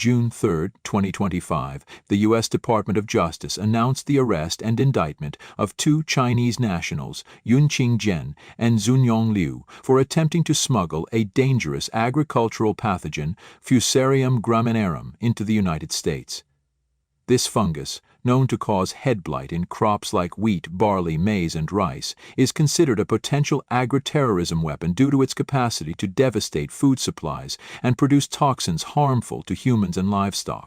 June 3, 2025, the U.S. Department of Justice announced the arrest and indictment of two Chinese nationals, Yunqing Zhen and Zunyong Liu, for attempting to smuggle a dangerous agricultural pathogen, Fusarium graminearum, into the United States. This fungus, known to cause head blight in crops like wheat, barley, maize, and rice, is considered a potential agri-terrorism weapon due to its capacity to devastate food supplies and produce toxins harmful to humans and livestock.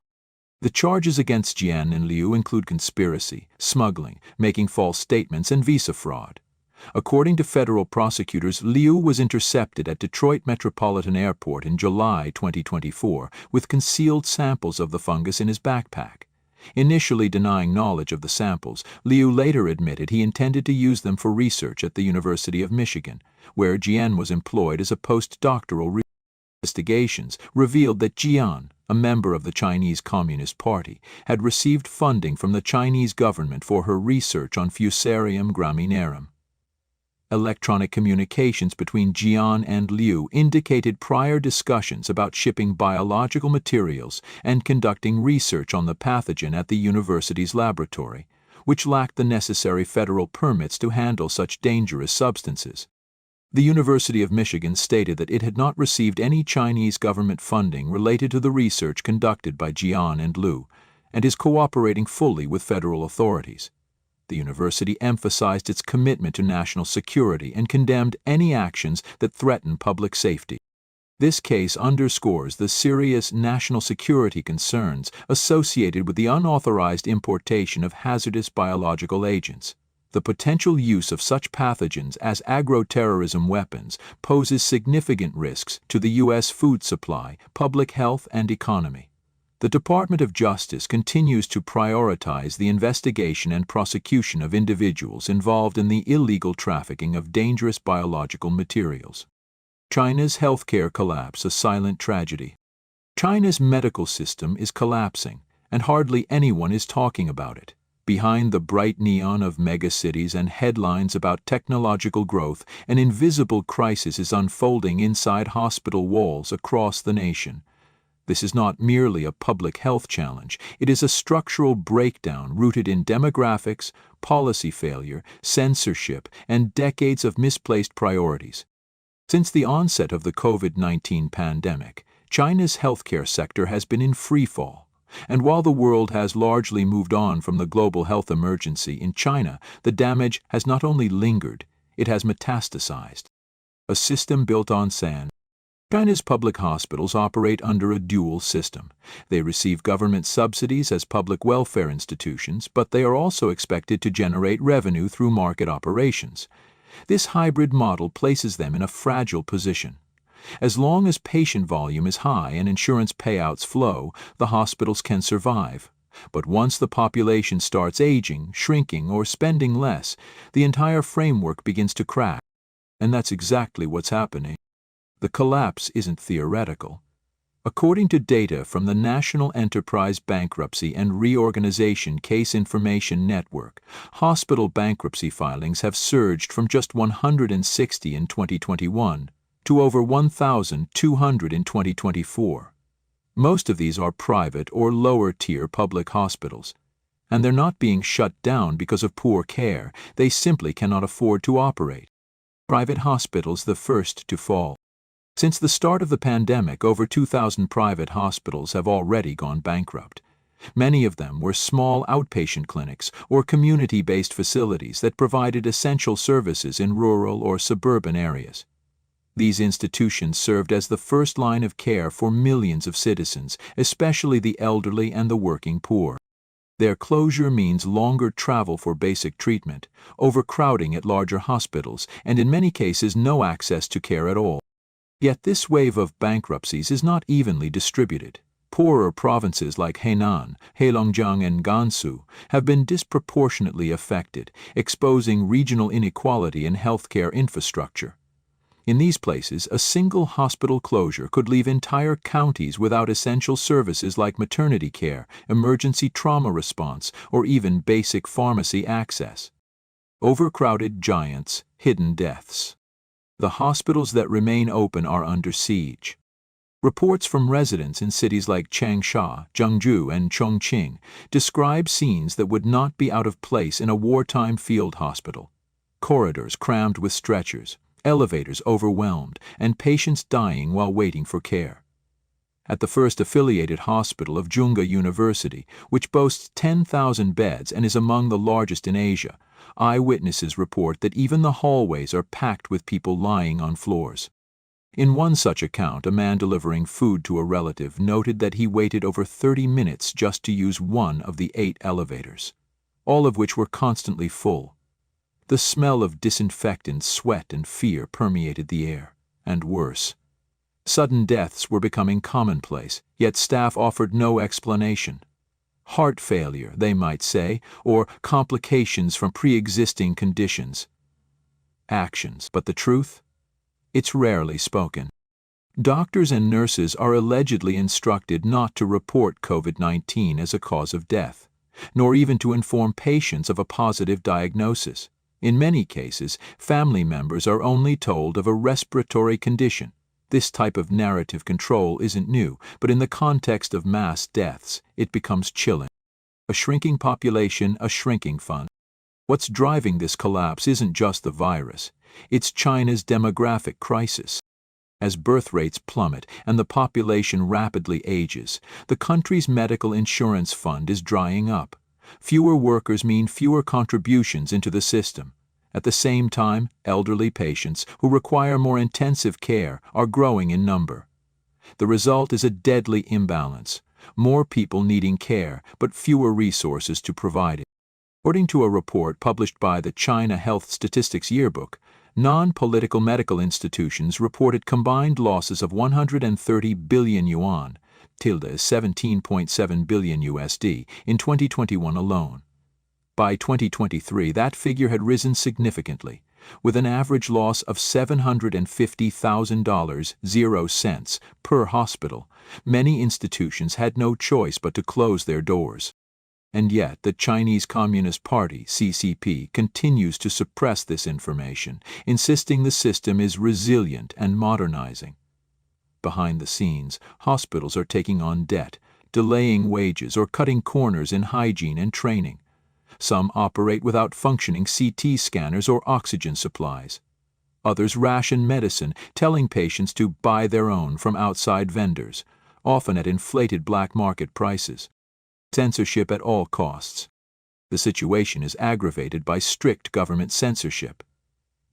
The charges against Jian and Liu include conspiracy, smuggling, making false statements, and visa fraud. According to federal prosecutors, Liu was intercepted at Detroit Metropolitan Airport in July 2024 with concealed samples of the fungus in his backpack. Initially denying knowledge of the samples, Liu later admitted he intended to use them for research at the University of Michigan, where Jian was employed as a postdoctoral researcher. Investigations revealed that Jian, a member of the Chinese Communist Party, had received funding from the Chinese government for her research on Fusarium graminearum. Electronic communications between Jian and Liu indicated prior discussions about shipping biological materials and conducting research on the pathogen at the university's laboratory, which lacked the necessary federal permits to handle such dangerous substances. The University of Michigan stated that it had not received any Chinese government funding related to the research conducted by Jian and Liu, and is cooperating fully with federal authorities. The university emphasized its commitment to national security and condemned any actions that threaten public safety. This case underscores the serious national security concerns associated with the unauthorized importation of hazardous biological agents. The potential use of such pathogens as agro-terrorism weapons poses significant risks to the U.S. food supply, public health, and economy. The Department of Justice continues to prioritize the investigation and prosecution of individuals involved in the illegal trafficking of dangerous biological materials. China's healthcare collapse, a silent tragedy. China's medical system is collapsing, and hardly anyone is talking about it. Behind the bright neon of megacities and headlines about technological growth, an invisible crisis is unfolding inside hospital walls across the nation. This is not merely a public health challenge, it is a structural breakdown rooted in demographics, policy failure, censorship, and decades of misplaced priorities. Since the onset of the COVID-19 pandemic, China's healthcare sector has been in freefall. And while the world has largely moved on from the global health emergency, in China, the damage has not only lingered, it has metastasized. A system built on sand. China's public hospitals operate under a dual system. They receive government subsidies as public welfare institutions, but they are also expected to generate revenue through market operations. This hybrid model places them in a fragile position. As long as patient volume is high and insurance payouts flow, the hospitals can survive. But once the population starts aging, shrinking, or spending less, the entire framework begins to crack. And that's exactly what's happening. The collapse isn't theoretical. According to data from the National Enterprise Bankruptcy and Reorganization Case Information Network, hospital bankruptcy filings have surged from just 160 in 2021 to over 1,200 in 2024. Most of these are private or lower-tier public hospitals, and they're not being shut down because of poor care. They simply cannot afford to operate. Private hospitals the first to fall. Since the start of the pandemic, over 2,000 private hospitals have already gone bankrupt. Many of them were small outpatient clinics or community-based facilities that provided essential services in rural or suburban areas. These institutions served as the first line of care for millions of citizens, especially the elderly and the working poor. Their closure means longer travel for basic treatment, overcrowding at larger hospitals, and in many cases no access to care at all. Yet this wave of bankruptcies is not evenly distributed. Poorer provinces like Henan, Heilongjiang, and Gansu have been disproportionately affected, exposing regional inequality in healthcare infrastructure. In these places, a single hospital closure could leave entire counties without essential services like maternity care, emergency trauma response, or even basic pharmacy access. Overcrowded giants, hidden deaths. The hospitals that remain open are under siege. Reports from residents in cities like Changsha, Zhengzhou, and Chongqing describe scenes that would not be out of place in a wartime field hospital. Corridors crammed with stretchers, elevators overwhelmed, and patients dying while waiting for care. At the first affiliated hospital of Zhongga University, which boasts 10,000 beds and is among the largest in Asia, eyewitnesses report that even the hallways are packed with people lying on floors. In one such account, a man delivering food to a relative noted that he waited over 30 minutes just to use one of the 8 elevators, all of which were constantly full. The smell of disinfectant, sweat, and fear permeated the air, and worse. Sudden deaths were becoming commonplace, yet staff offered no explanation. Heart failure, they might say, or complications from pre-existing conditions. Actions, but the truth? It's rarely spoken. Doctors and nurses are allegedly instructed not to report COVID-19 as a cause of death, nor even to inform patients of a positive diagnosis. In many cases, family members are only told of a respiratory condition. This type of narrative control isn't new, but in the context of mass deaths, it becomes chilling. A shrinking population, a shrinking fund. What's driving this collapse isn't just the virus, it's China's demographic crisis. As birth rates plummet and the population rapidly ages, the country's medical insurance fund is drying up. Fewer workers mean fewer contributions into the system. At the same time, elderly patients who require more intensive care are growing in number. The result is a deadly imbalance. More people needing care, but fewer resources to provide it. According to a report published by the China Health Statistics Yearbook, non-political medical institutions reported combined losses of 130 billion yuan, $17.7 billion USD, in 2021 alone. By 2023, that figure had risen significantly, with an average loss of $750,000, 0 cents, per hospital. Many institutions had no choice but to close their doors. And yet, the Chinese Communist Party, CCP, continues to suppress this information, insisting the system is resilient and modernizing. Behind the scenes, hospitals are taking on debt, delaying wages, or cutting corners in hygiene and training. Some operate without functioning CT scanners or oxygen supplies. Others ration medicine, telling patients to buy their own from outside vendors, often at inflated black market prices. Censorship at all costs. The situation is aggravated by strict government censorship.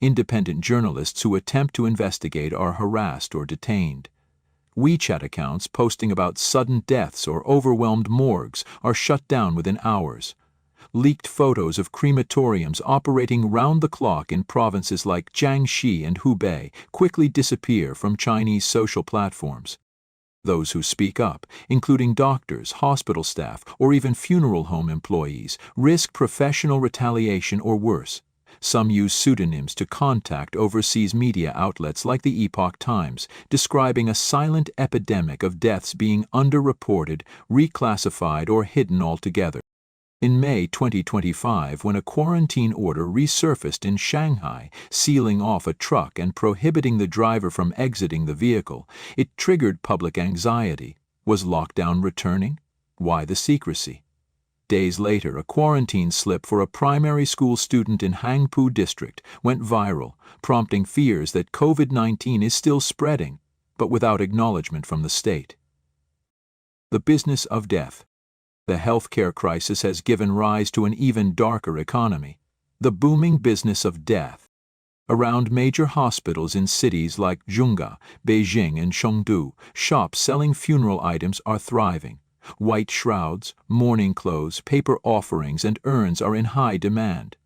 Independent journalists who attempt to investigate are harassed or detained. WeChat accounts posting about sudden deaths or overwhelmed morgues are shut down within hours. Leaked photos of crematoriums operating round the clock in provinces like Jiangxi and Hubei quickly disappear from Chinese social platforms. Those who speak up, including doctors, hospital staff, or even funeral home employees, risk professional retaliation or worse. Some use pseudonyms to contact overseas media outlets like the Epoch Times, describing a silent epidemic of deaths being underreported, reclassified, or hidden altogether. In May 2025, when a quarantine order resurfaced in Shanghai, sealing off a truck and prohibiting the driver from exiting the vehicle, it triggered public anxiety. Was lockdown returning? Why the secrecy? Days later, a quarantine slip for a primary school student in Hangpu District went viral, prompting fears that COVID-19 is still spreading, but without acknowledgement from the state. The business of death. The healthcare crisis has given rise to an even darker economy, the booming business of death. Around major hospitals in cities like Zhongga, Beijing, and Chengdu, shops selling funeral items are thriving. White shrouds, mourning clothes, paper offerings, and urns are in high demand.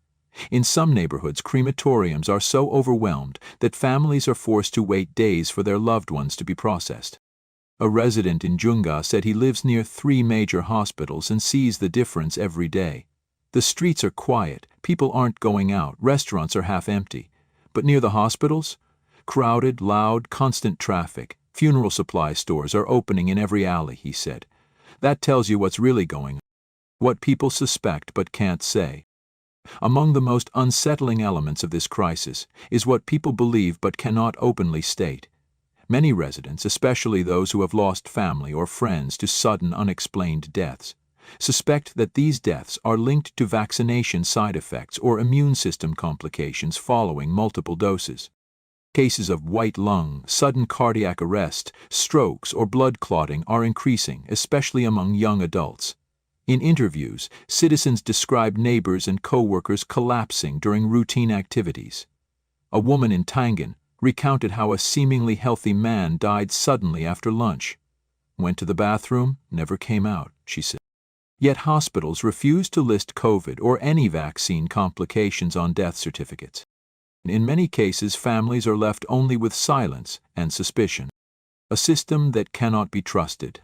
In some neighborhoods, crematoriums are so overwhelmed that families are forced to wait days for their loved ones to be processed. A resident in Zhongga said he lives near 3 major hospitals and sees the difference every day. The streets are quiet, people aren't going out, restaurants are half empty. But near the hospitals? Crowded, loud, constant traffic. Funeral supply stores are opening in every alley, he said. That tells you what's really going on. What people suspect but can't say. Among the most unsettling elements of this crisis is what people believe but cannot openly state. Many residents, especially those who have lost family or friends to sudden unexplained deaths, suspect that these deaths are linked to vaccination side effects or immune system complications following multiple doses. Cases of white lung, sudden cardiac arrest, strokes, or blood clotting are increasing, especially among young adults. In interviews, citizens describe neighbors and co-workers collapsing during routine activities. A woman in Tangan recounted how a seemingly healthy man died suddenly after lunch. Went to the bathroom, never came out, she said. Yet hospitals refuse to list COVID or any vaccine complications on death certificates. In many cases, families are left only with silence and suspicion, a system that cannot be trusted.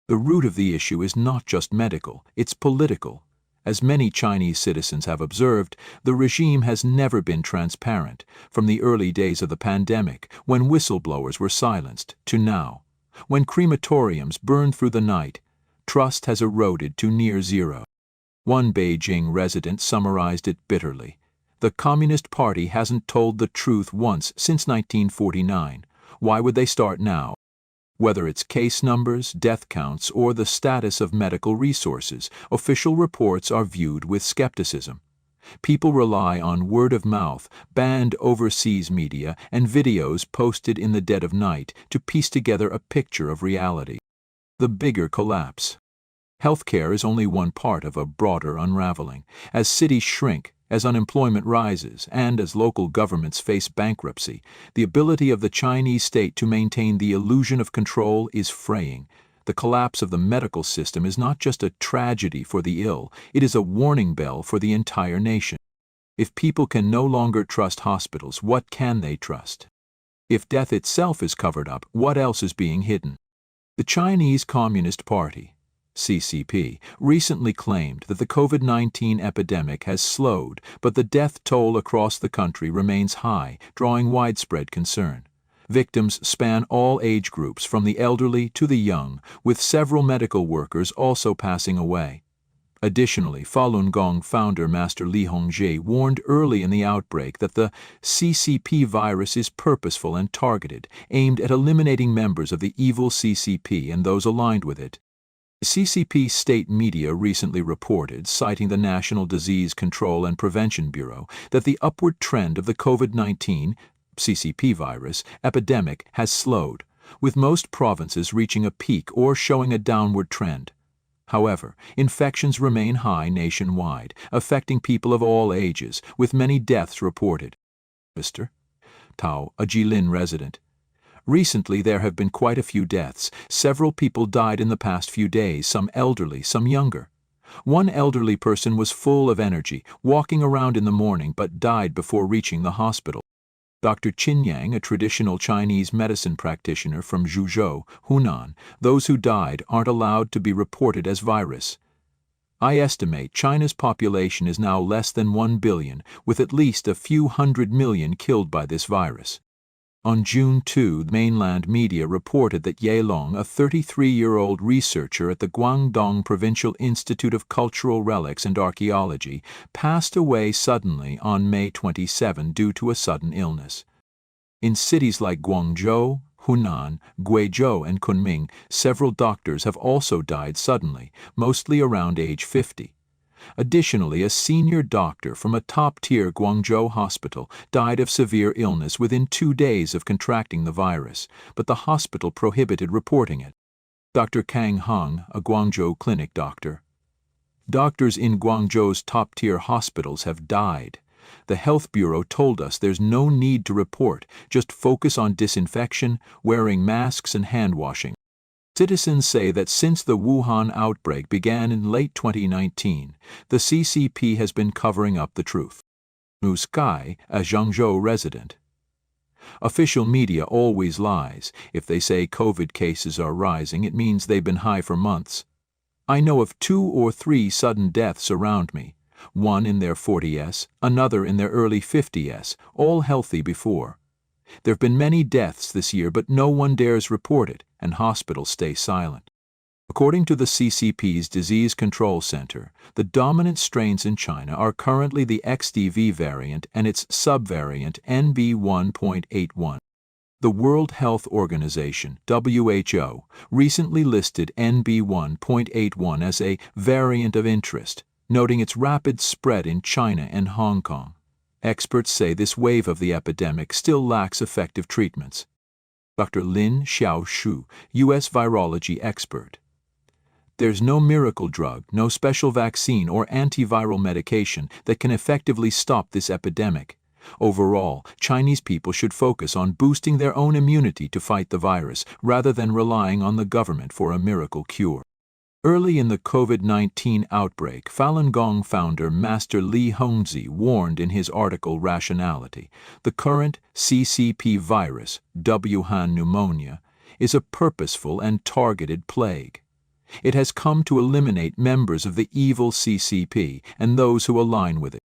The root of the issue is not just medical, it's political. As many Chinese citizens have observed, the regime has never been transparent, from the early days of the pandemic, when whistleblowers were silenced, to now, when crematoriums burn through the night. Trust has eroded to near zero. One Beijing resident summarized it bitterly. The Communist Party hasn't told the truth once since 1949. Why would they start now? Whether it's case numbers, death counts, or the status of medical resources, official reports are viewed with skepticism. People rely on word of mouth, banned overseas media, and videos posted in the dead of night to piece together a picture of reality. The bigger collapse. Healthcare is only one part of a broader unraveling. As cities shrink, as unemployment rises, and as local governments face bankruptcy, the ability of the Chinese state to maintain the illusion of control is fraying. The collapse of the medical system is not just a tragedy for the ill, it is a warning bell for the entire nation. If people can no longer trust hospitals, what can they trust? If death itself is covered up, what else is being hidden? The Chinese Communist Party, CCP, recently claimed that the COVID-19 epidemic has slowed, but the death toll across the country remains high, drawing widespread concern. Victims span all age groups from the elderly to the young, with several medical workers also passing away. Additionally, Falun Gong founder Master Li Hongzhi warned early in the outbreak that the CCP virus is purposeful and targeted, aimed at eliminating members of the evil CCP and those aligned with it. CCP state media recently reported, citing the National Disease Control and Prevention Bureau, that the upward trend of the COVID-19 CCP virus epidemic has slowed, with most provinces reaching a peak or showing a downward trend. However, infections remain high nationwide, affecting people of all ages, with many deaths reported. Mr. Tao, a Jilin resident. Recently there have been quite a few deaths. Several people died in the past few days, some elderly, some younger. One elderly person was full of energy, walking around in the morning, but died before reaching the hospital. Dr. Qin Yang, a traditional Chinese medicine practitioner from Zhuzhou, Hunan, those who died aren't allowed to be reported as virus. I estimate China's population is now less than 1 billion, with at least a few 100 million killed by this virus. On June 2, mainland media reported that Ye Long, a 33-year-old researcher at the Guangdong Provincial Institute of Cultural Relics and Archaeology, passed away suddenly on May 27 due to a sudden illness. In cities like Guangzhou, Hunan, Guizhou, and Kunming, several doctors have also died suddenly, mostly around age 50. Additionally, a senior doctor from a top-tier Guangzhou hospital died of severe illness within 2 days of contracting the virus, but the hospital prohibited reporting it. Dr. Kang Heng, a Guangzhou clinic doctor. Doctors in Guangzhou's top-tier hospitals have died. The Health Bureau told us there's no need to report, just focus on disinfection, wearing masks and hand-washing. Citizens say that since the Wuhan outbreak began in late 2019, the CCP has been covering up the truth. Mu Sky, a Zhengzhou resident. Official media always lies. If they say COVID cases are rising, it means they've been high for months. I know of 2 or 3 sudden deaths around me, one in their 40s, another in their early 50s, all healthy before. There have been many deaths this year, but no one dares report it, and hospitals stay silent. According to the CCP's Disease Control Center, the dominant strains in China are currently the XDV variant and its subvariant NB1.81. The World Health Organization, WHO, recently listed NB1.81 as a variant of interest, noting its rapid spread in China and Hong Kong. Experts say this wave of the epidemic still lacks effective treatments. Dr. Lin Xiaoshu, U.S. virology expert. There's no miracle drug, no special vaccine or antiviral medication that can effectively stop this epidemic. Overall, Chinese people should focus on boosting their own immunity to fight the virus rather than relying on the government for a miracle cure. Early in the COVID-19 outbreak, Falun Gong founder Master Li Hongzhi warned in his article Rationality, the current CCP virus, Wuhan pneumonia, is a purposeful and targeted plague. It has come to eliminate members of the evil CCP and those who align with it.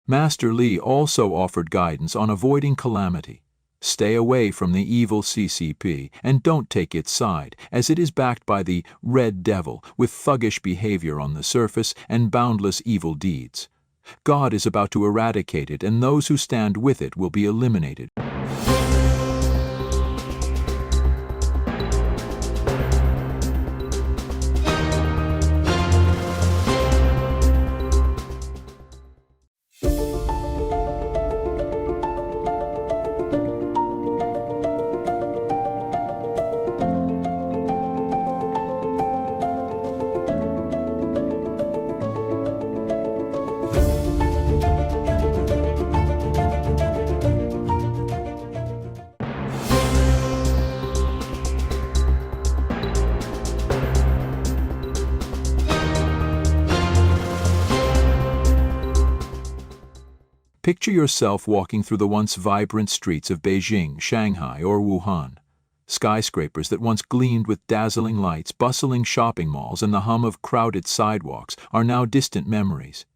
Master Li also offered guidance on avoiding calamity. Stay away from the evil CCP and don't take its side, as it is backed by the Red Devil with thuggish behavior on the surface and boundless evil deeds. God is about to eradicate it, and those who stand with it will be eliminated. Picture yourself walking through the once vibrant streets of Beijing, Shanghai, or Wuhan. Skyscrapers that once gleamed with dazzling lights, bustling shopping malls, and the hum of crowded sidewalks are now distant memories.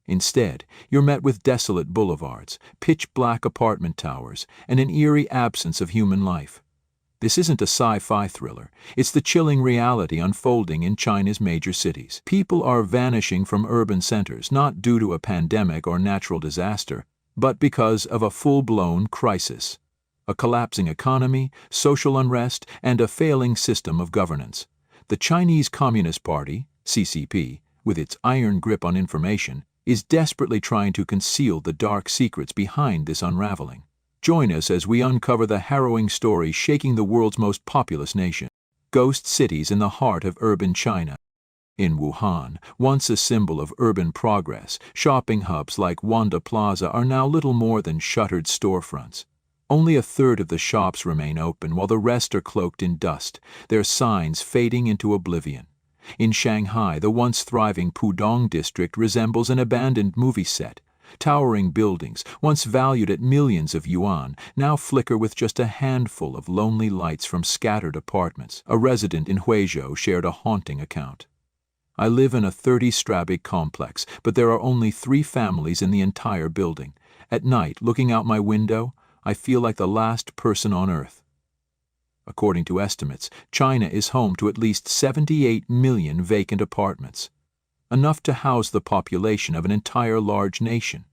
Instead, you're met with desolate boulevards, pitch-black apartment towers, and an eerie absence of human life. This isn't a sci-fi thriller. It's the chilling reality unfolding in China's major cities. People are vanishing from urban centers, not due to a pandemic or natural disaster, but because of a full-blown crisis. A collapsing economy, social unrest, and a failing system of governance. The Chinese Communist Party, CCP, with its iron grip on information, is desperately trying to conceal the dark secrets behind this unraveling. Join us as we uncover the harrowing story shaking the world's most populous nation. Ghost cities in the heart of urban China. In Wuhan, once a symbol of urban progress, shopping hubs like Wanda Plaza are now little more than shuttered storefronts. Only a third of the shops remain open while the rest are cloaked in dust, their signs fading into oblivion. In Shanghai, the once thriving Pudong district resembles an abandoned movie set. Towering buildings, once valued at millions of yuan, now flicker with just a handful of lonely lights from scattered apartments. A resident in Huizhou shared a haunting account. I live in a 30-strabic complex, but there are only 3 families in the entire building. At night, looking out my window, I feel like the last person on Earth. According to estimates, China is home to at least 78 million vacant apartments. Enough to house the population of an entire large nation.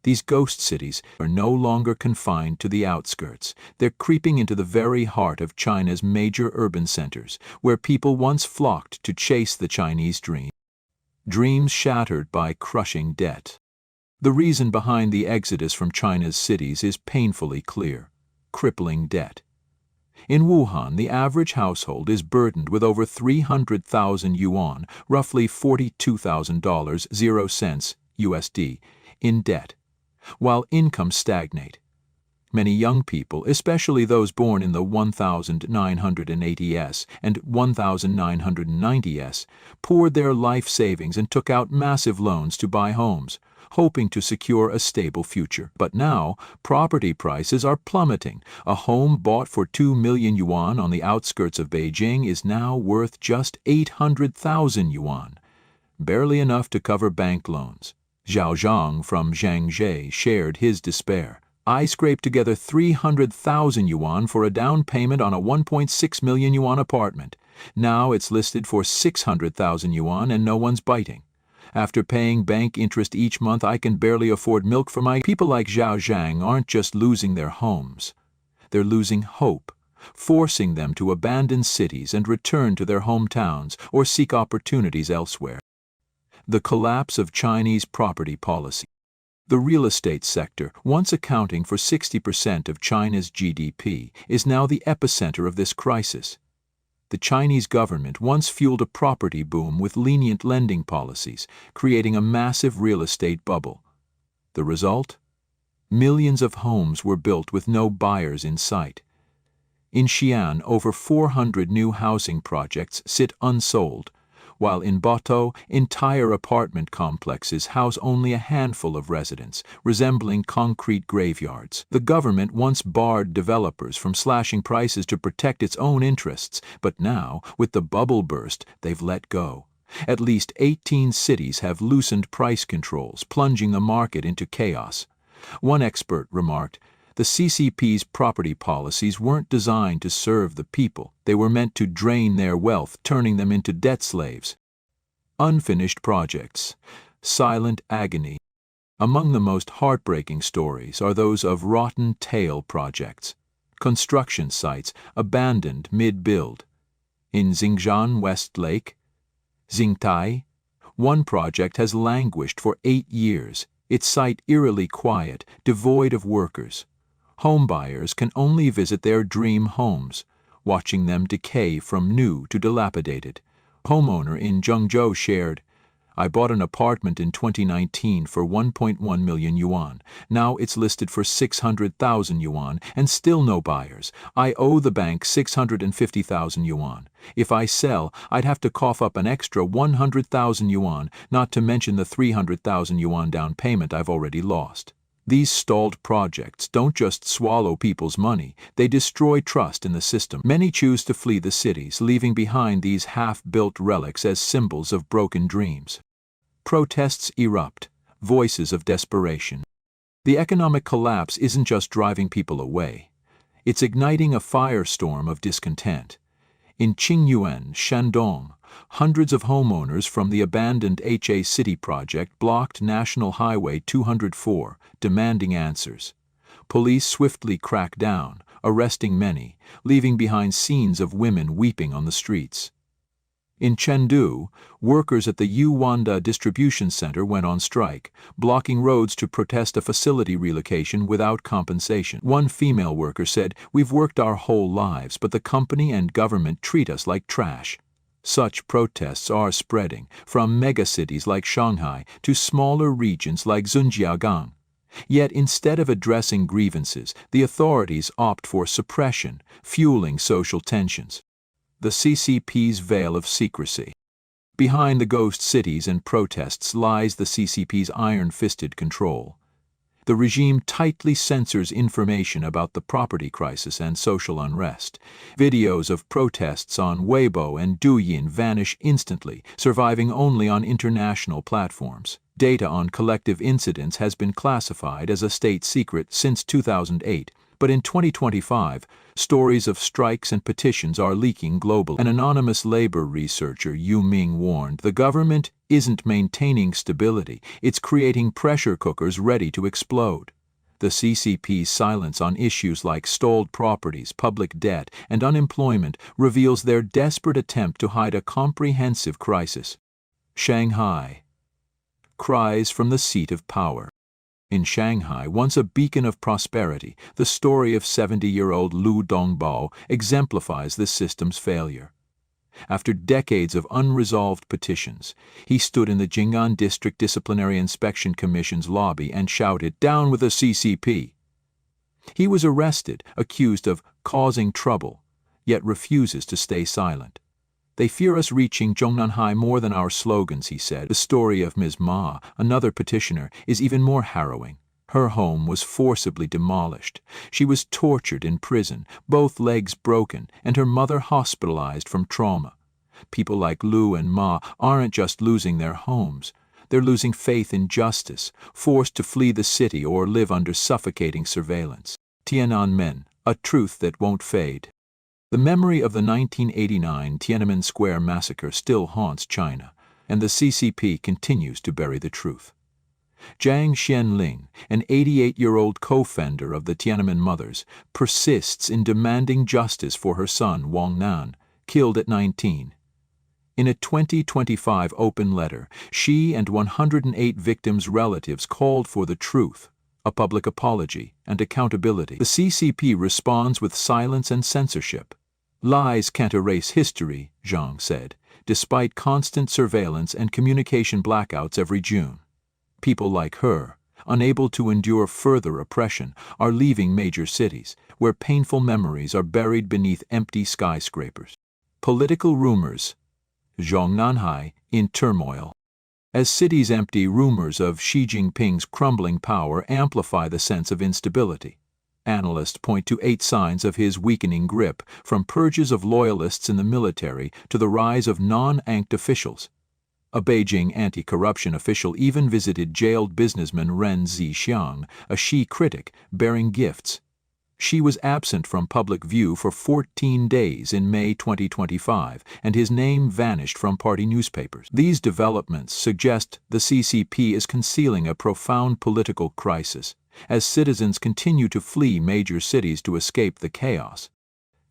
These ghost cities are no longer confined to the outskirts. They're creeping into the very heart of China's major urban centers, where people once flocked to chase the Chinese dream. Dreams shattered by crushing debt. The reason behind the exodus from China's cities is painfully clear: crippling debt. In Wuhan, the average household is burdened with over 300,000 yuan, roughly $42,000 USD, in debt, while incomes stagnate. Many young people, especially those born in the 1980s and 1990s, poured their life savings and took out massive loans to buy homes, hoping to secure a stable future. But now, property prices are plummeting. A home bought for 2 million yuan on the outskirts of Beijing is now worth just 800,000 yuan, barely enough to cover bank loans. Zhao Zhang from Zhangzhou shared his despair. I scraped together 300,000 yuan for a down payment on a 1.6 million yuan apartment. Now it's listed for 600,000 yuan and no one's biting. After paying bank interest each month, I can barely afford milk for my people. Like Zhao Zhang aren't just losing their homes. they're losing hope, forcing them to abandon cities and return to their hometowns or seek opportunities elsewhere. The collapse of Chinese property policy. The real estate sector, once accounting for 60% of China's GDP, is now the epicenter of this crisis. The Chinese government once fueled a property boom with lenient lending policies, creating a massive real estate bubble. The result? Millions of homes were built with no buyers in sight. In Xi'an, over 400 new housing projects sit unsold, while in Botou, entire apartment complexes house only a handful of residents, resembling concrete graveyards. The government once barred developers from slashing prices to protect its own interests, but now, with the bubble burst, they've let go. At least 18 cities have loosened price controls, plunging the market into chaos. One expert remarked, "The CCP's property policies weren't designed to serve the people. They were meant to drain their wealth, turning them into debt slaves." Unfinished projects. Silent agony. Among the most heartbreaking stories are those of rotten tail projects. Construction sites abandoned mid-build. In Xinjiang West Lake, Xingtai, one project has languished for 8 years, its site eerily quiet, devoid of workers. Homebuyers can only visit their dream homes, watching them decay from new to dilapidated. Homeowner in Zhengzhou shared, "I bought an apartment in 2019 for 1.1 million yuan. Now it's listed for 600,000 yuan and still no buyers. I owe the bank 650,000 yuan. If I sell, I'd have to cough up an extra 100,000 yuan, not to mention the 300,000 yuan down payment I've already lost." These stalled projects don't just swallow people's money, they destroy trust in the system. Many choose to flee the cities, leaving behind these half-built relics as symbols of broken dreams. Protests erupt, voices of desperation. The economic collapse isn't just driving people away. It's igniting a firestorm of discontent. In Qingyuan, Shandong, hundreds of homeowners from the abandoned HA City project blocked National Highway 204, demanding answers. Police swiftly cracked down, arresting many, leaving behind scenes of women weeping on the streets. In Chengdu, workers at the Yuanda distribution center went on strike, blocking roads to protest a facility relocation without compensation. One female worker said, "We've worked our whole lives, but the company and government treat us like trash." Such protests are spreading, from megacities like Shanghai to smaller regions like Zhangjiagang. Yet instead of addressing grievances, the authorities opt for suppression, fueling social tensions. The CCP's veil of secrecy. Behind the ghost cities and protests lies the CCP's iron-fisted control. The regime tightly censors information about the property crisis and social unrest. Videos of protests on Weibo and Douyin vanish instantly, surviving only on international platforms. Data on collective incidents has been classified as a state secret since 2008, but in 2025, stories of strikes and petitions are leaking globally. An anonymous labor researcher, Yu Ming, warned the government isn't maintaining stability, it's creating pressure cookers ready to explode. The CCP's silence on issues like stalled properties, public debt, and unemployment reveals their desperate attempt to hide a comprehensive crisis. Shanghai. Cries from the seat of power. In Shanghai, once a beacon of prosperity, the story of 70-year-old Lu Dongbao exemplifies this system's failure. After decades of unresolved petitions, he stood in the Jing'an District Disciplinary Inspection Commission's lobby and shouted, "Down with the CCP!" He was arrested, accused of causing trouble, yet refuses to stay silent. "They fear us reaching Zhongnanhai more than our slogans," he said. The story of Ms. Ma, another petitioner, is even more harrowing. Her home was forcibly demolished. She was tortured in prison, both legs broken, and her mother hospitalized from trauma. People like Lu and Ma aren't just losing their homes. They're losing faith in justice, forced to flee the city or live under suffocating surveillance. Tiananmen, a truth that won't fade. The memory of the 1989 Tiananmen Square massacre still haunts China, and the CCP continues to bury the truth. Jiang Xianling, an 88-year-old co-founder of the Tiananmen Mothers, persists in demanding justice for her son Wang Nan, killed at 19. In a 2025 open letter, she and 108 victims' relatives called for the truth, a public apology, and accountability. The CCP responds with silence and censorship. Lies can't erase history, Zhang said, despite constant surveillance and communication blackouts every June. People like her, unable to endure further oppression, are leaving major cities, where painful memories are buried beneath empty skyscrapers. Political rumors. Zhongnanhai in turmoil. As cities empty, rumors of Xi Jinping's crumbling power amplify the sense of instability. Analysts point to 8 signs of his weakening grip, from purges of loyalists in the military to the rise of non-anked officials. A Beijing anti-corruption official even visited jailed businessman Ren Zixiang, a Xi critic, bearing gifts. Xi was absent from public view for 14 days in May 2025, and his name vanished from party newspapers. These developments suggest the CCP is concealing a profound political crisis, as citizens continue to flee major cities to escape the chaos.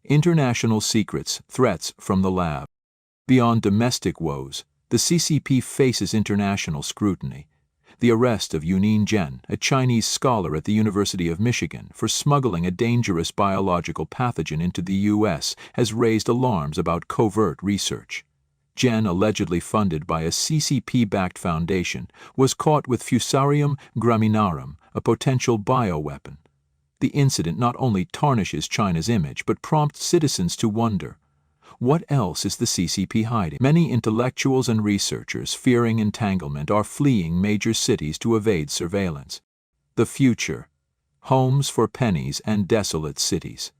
International secrets, threats from the lab. Beyond domestic woes, the CCP faces international scrutiny. The arrest of Yunin Zhen, a Chinese scholar at the University of Michigan, for smuggling a dangerous biological pathogen into the U.S. has raised alarms about covert research. Zhen, allegedly funded by a CCP-backed foundation, was caught with Fusarium graminarum, a potential bioweapon. The incident not only tarnishes China's image but prompts citizens to wonder, what else is the CCP hiding? Many intellectuals and researchers, fearing entanglement, are fleeing major cities to evade surveillance. The future: homes for pennies and desolate cities.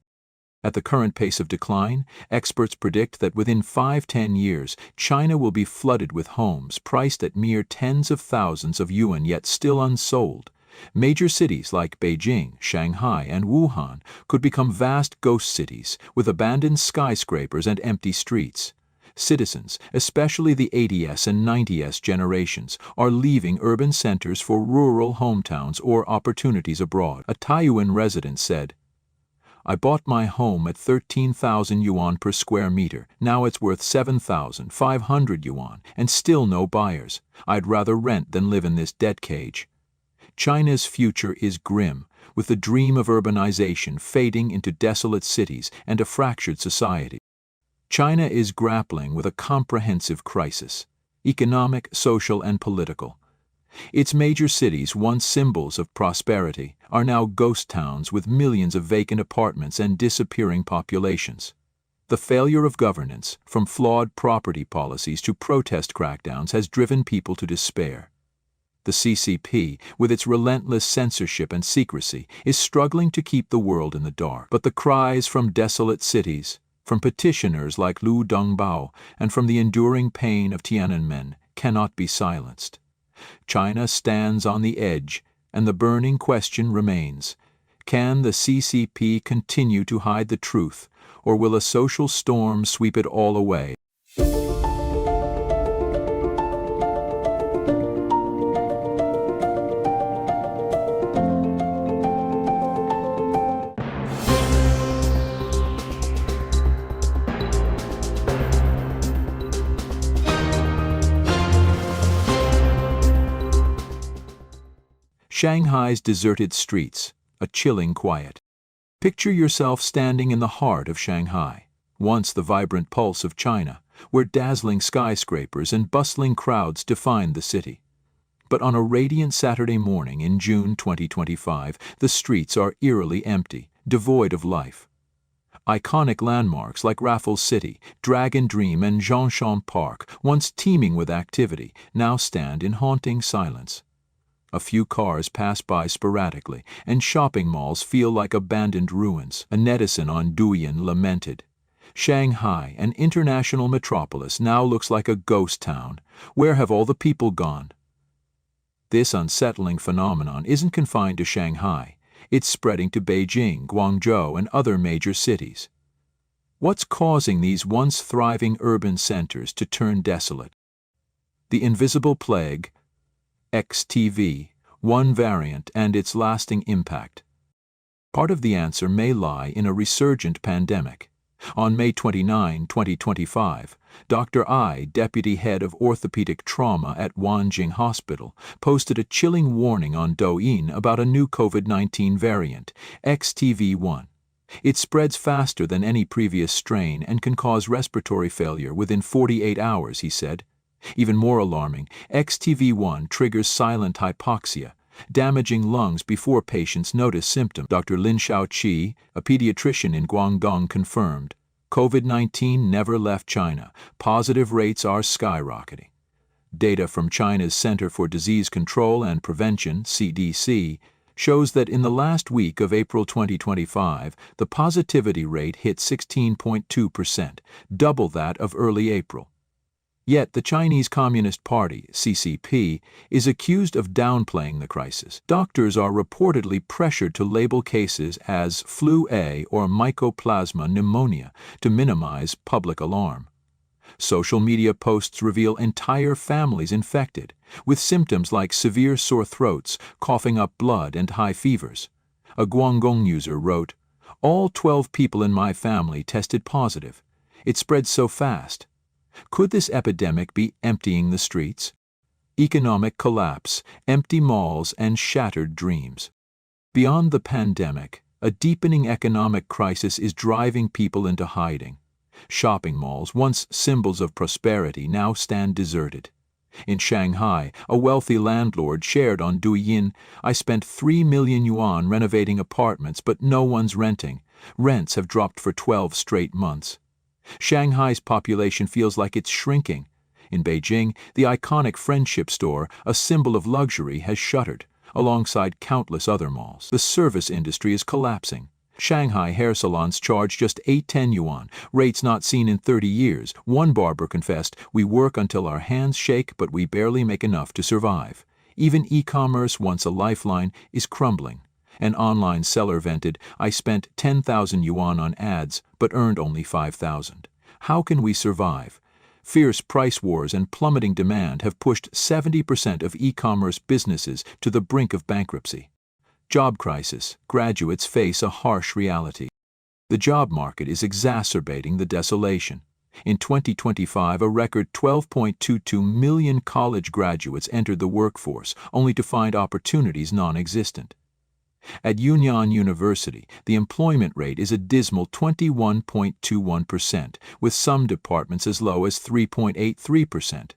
At the current pace of decline, experts predict that within 5–10 years, China will be flooded with homes priced at mere tens of thousands of yuan yet still unsold. Major cities like Beijing, Shanghai, and Wuhan could become vast ghost cities with abandoned skyscrapers and empty streets. Citizens, especially the 80s and 90s generations, are leaving urban centers for rural hometowns or opportunities abroad. A Taiyuan resident said, "I bought my home at 13,000 yuan per square meter. Now it's worth 7,500 yuan, and still no buyers. I'd rather rent than live in this debt cage." China's future is grim, with the dream of urbanization fading into desolate cities and a fractured society. China is grappling with a comprehensive crisis: economic, social, and political. Its major cities, once symbols of prosperity, are now ghost towns with millions of vacant apartments and disappearing populations. The failure of governance, from flawed property policies to protest crackdowns, has driven people to despair. The CCP, with its relentless censorship and secrecy, is struggling to keep the world in the dark. But the cries from desolate cities, from petitioners like Lu Dongbao, and from the enduring pain of Tiananmen cannot be silenced. China stands on the edge, and the burning question remains: can the CCP continue to hide the truth, or will a social storm sweep it all away? Shanghai's deserted streets, a chilling quiet. Picture yourself standing in the heart of Shanghai, once the vibrant pulse of China, where dazzling skyscrapers and bustling crowds defined the city. But on a radiant Saturday morning in June 2025, the streets are eerily empty, devoid of life. Iconic landmarks like Raffles City, Dragon Dream, and Zhongshan Park, once teeming with activity, now stand in haunting silence. A few cars pass by sporadically, and shopping malls feel like abandoned ruins. A netizen on Douyin lamented, "Shanghai, an international metropolis, now looks like a ghost town. Where have all the people gone?" This unsettling phenomenon isn't confined to Shanghai. It's spreading to Beijing, Guangzhou, and other major cities. What's causing these once thriving urban centers to turn desolate? The invisible plague, XTV, One variant and its lasting impact. Part of the answer may lie in a resurgent pandemic. On May 29, 2025, Dr. Ai, deputy head of orthopedic trauma at Wanjing Hospital, posted a chilling warning on Douyin about a new COVID-19 variant, XTV1. It spreads faster than any previous strain and can cause respiratory failure within 48 hours, he said. Even more alarming, XTV1 triggers silent hypoxia, damaging lungs before patients notice symptoms. Dr. Lin Xiaoqi, a pediatrician in Guangdong, confirmed, COVID-19 never left China. Positive rates are skyrocketing. Data from China's Center for Disease Control and Prevention, CDC, shows that in the last week of April 2025, the positivity rate hit 16.2%, double that of early April. Yet the Chinese Communist Party, CCP, is accused of downplaying the crisis. Doctors are reportedly pressured to label cases as flu A or mycoplasma pneumonia to minimize public alarm. Social media posts reveal entire families infected, with symptoms like severe sore throats, coughing up blood, and high fevers. A Guangdong user wrote, "All 12 people in my family tested positive. It spread so fast." Could this epidemic be emptying the streets? Economic collapse, empty malls, and shattered dreams. Beyond the pandemic, a deepening economic crisis is driving people into hiding. Shopping malls, once symbols of prosperity, now stand deserted. In Shanghai, a wealthy landlord shared on Douyin, "I spent 3 million yuan renovating apartments, but no one's renting. Rents have dropped for 12 straight months." Shanghai's population feels like it's shrinking. In Beijing, the iconic Friendship Store, a symbol of luxury, has shuttered, alongside countless other malls. The service industry is collapsing. Shanghai hair salons charge just 810 yuan, rates not seen in 30 years. One barber confessed, "We work until our hands shake, but we barely make enough to survive." Even e-commerce, once a lifeline, is crumbling. An online seller vented, "I spent 10,000 yuan on ads, but earned only 5,000. How can we survive?" Fierce price wars and plummeting demand have pushed 70% of e-commerce businesses to the brink of bankruptcy. Job crisis. Graduates face a harsh reality. The job market is exacerbating the desolation. In 2025, a record 12.22 million college graduates entered the workforce, only to find opportunities non-existent. At Yunnan University, the employment rate is a dismal 21.21%, with some departments as low as 3.83%.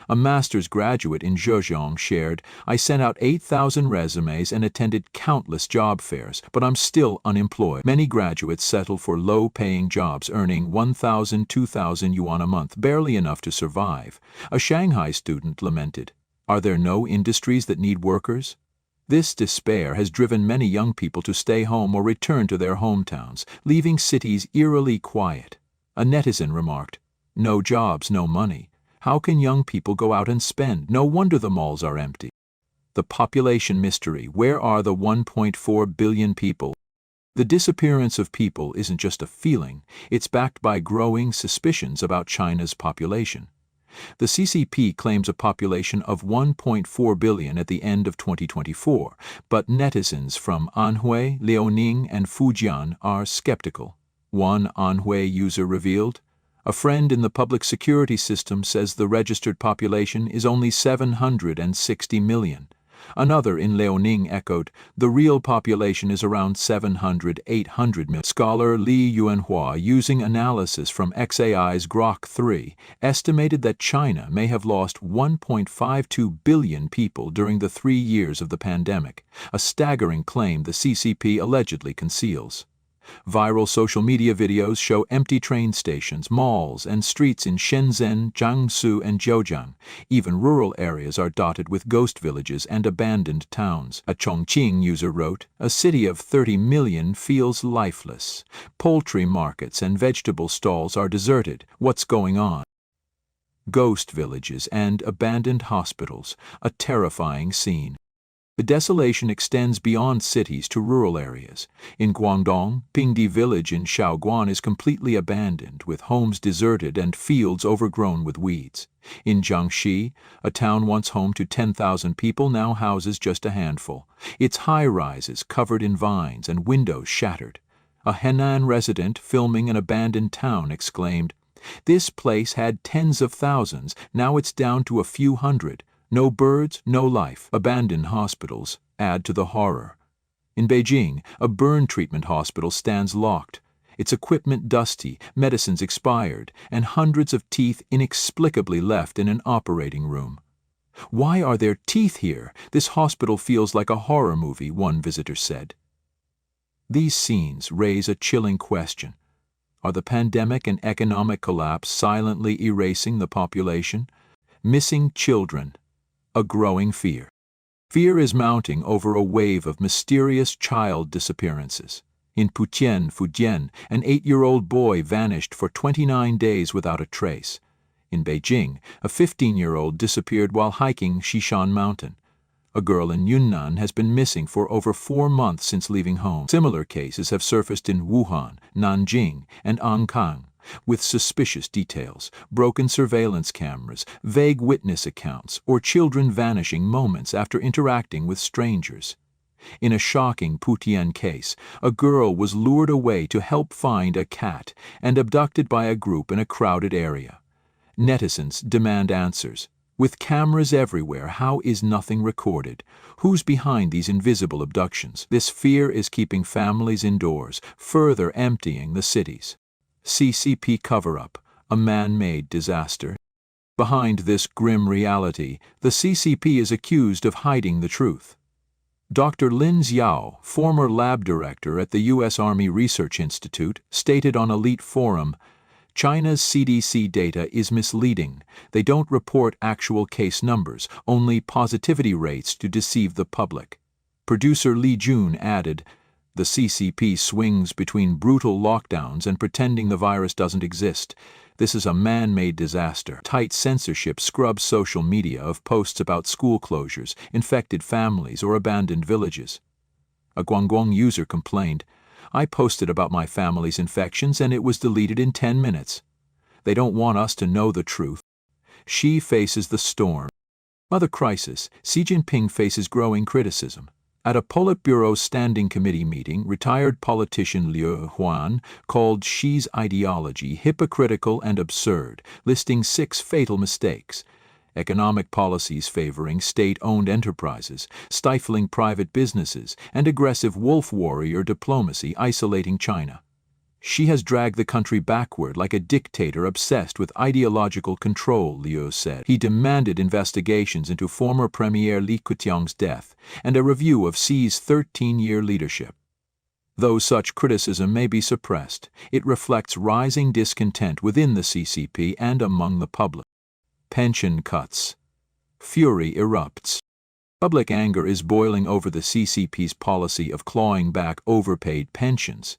A master's graduate in Zhejiang shared, "I sent out 8,000 resumes and attended countless job fairs, but I'm still unemployed." Many graduates settle for low-paying jobs earning 1,000, 2,000 yuan a month, barely enough to survive. A Shanghai student lamented, "Are there no industries that need workers?" This despair has driven many young people to stay home or return to their hometowns, leaving cities eerily quiet. A netizen remarked, "No jobs, no money. How can young people go out and spend? No wonder the malls are empty." The population mystery. Where are the 1.4 billion people? The disappearance of people isn't just a feeling, it's backed by growing suspicions about China's population. The CCP claims a population of 1.4 billion at the end of 2024, but netizens from Anhui, Liaoning, and Fujian are skeptical. One Anhui user revealed, "A friend in the public security system says the registered population is only 760 million. Another in Liaoning echoed, "The real population is around 700–800 million. Scholar Li Yuanhua, using analysis from XAI's Grok 3, estimated that China may have lost 1.52 billion people during the 3 years of the pandemic, a staggering claim the CCP allegedly conceals. Viral social media videos show empty train stations, malls, and streets in Shenzhen, Jiangsu, and Zhejiang. Even rural areas are dotted with ghost villages and abandoned towns. A Chongqing user wrote, "A city of 30 million feels lifeless. Poultry markets and vegetable stalls are deserted. What's going on?" Ghost villages and abandoned hospitals, a terrifying scene. The desolation extends beyond cities to rural areas. In Guangdong, Pingdi village in Shaoguan is completely abandoned, with homes deserted and fields overgrown with weeds. In Jiangxi, a town once home to 10,000 people now houses just a handful, its high-rises covered in vines and windows shattered. A Henan resident filming an abandoned town exclaimed, "This place had tens of thousands, now it's down to a few hundred. No birds, no life." Abandoned hospitals add to the horror. In Beijing, a burn treatment hospital stands locked, its equipment dusty, medicines expired, and hundreds of teeth inexplicably left in an operating room. "Why are there teeth here? This hospital feels like a horror movie," one visitor said. These scenes raise a chilling question. Are the pandemic and economic collapse silently erasing the population? Missing children. A growing fear. Fear is mounting over a wave of mysterious child disappearances. In Putian, Fujian, an 8-year-old boy vanished for 29 days without a trace. In Beijing, a 15-year-old disappeared while hiking Xishan Mountain. A girl in Yunnan has been missing for over 4 months since leaving home. Similar cases have surfaced in Wuhan, Nanjing, and Ankang, with suspicious details, broken surveillance cameras, vague witness accounts, or children vanishing moments after interacting with strangers. In a shocking Putian case, a girl was lured away to help find a cat and abducted by a group in a crowded area. Netizens demand answers. With cameras everywhere, how is nothing recorded? Who's behind these invisible abductions? This fear is keeping families indoors, further emptying the cities. CCP cover-up, a man-made disaster. Behind this grim reality, the CCP is accused of hiding the truth. Dr. Lin Xiao, former lab director at the U.S. Army Research Institute, stated on Elite Forum, "China's CDC data is misleading. They don't report actual case numbers, only positivity rates to deceive the public." Producer Li Jun added, "The CCP swings between brutal lockdowns and pretending the virus doesn't exist. This is a man-made disaster. Tight censorship scrubs social media of posts about school closures, infected families, or abandoned villages." A Guangdong user complained, "I posted about my family's infections and it was deleted in 10 minutes. They don't want us to know the truth." Xi faces the storm. Other crisis, Xi Jinping faces growing criticism. At a Politburo Standing Committee meeting, retired politician Liu Huan called Xi's ideology hypocritical and absurd, listing 6 fatal mistakes: economic policies favoring state-owned enterprises, stifling private businesses, and aggressive wolf warrior diplomacy isolating China. Xi has dragged the country backward like a dictator obsessed with ideological control, Liu said. He demanded investigations into former Premier Li Keqiang's death and a review of Xi's 13-year leadership. Though such criticism may be suppressed, it reflects rising discontent within the CCP and among the public. Pension cuts. Fury erupts. Public anger is boiling over the CCP's policy of clawing back overpaid pensions.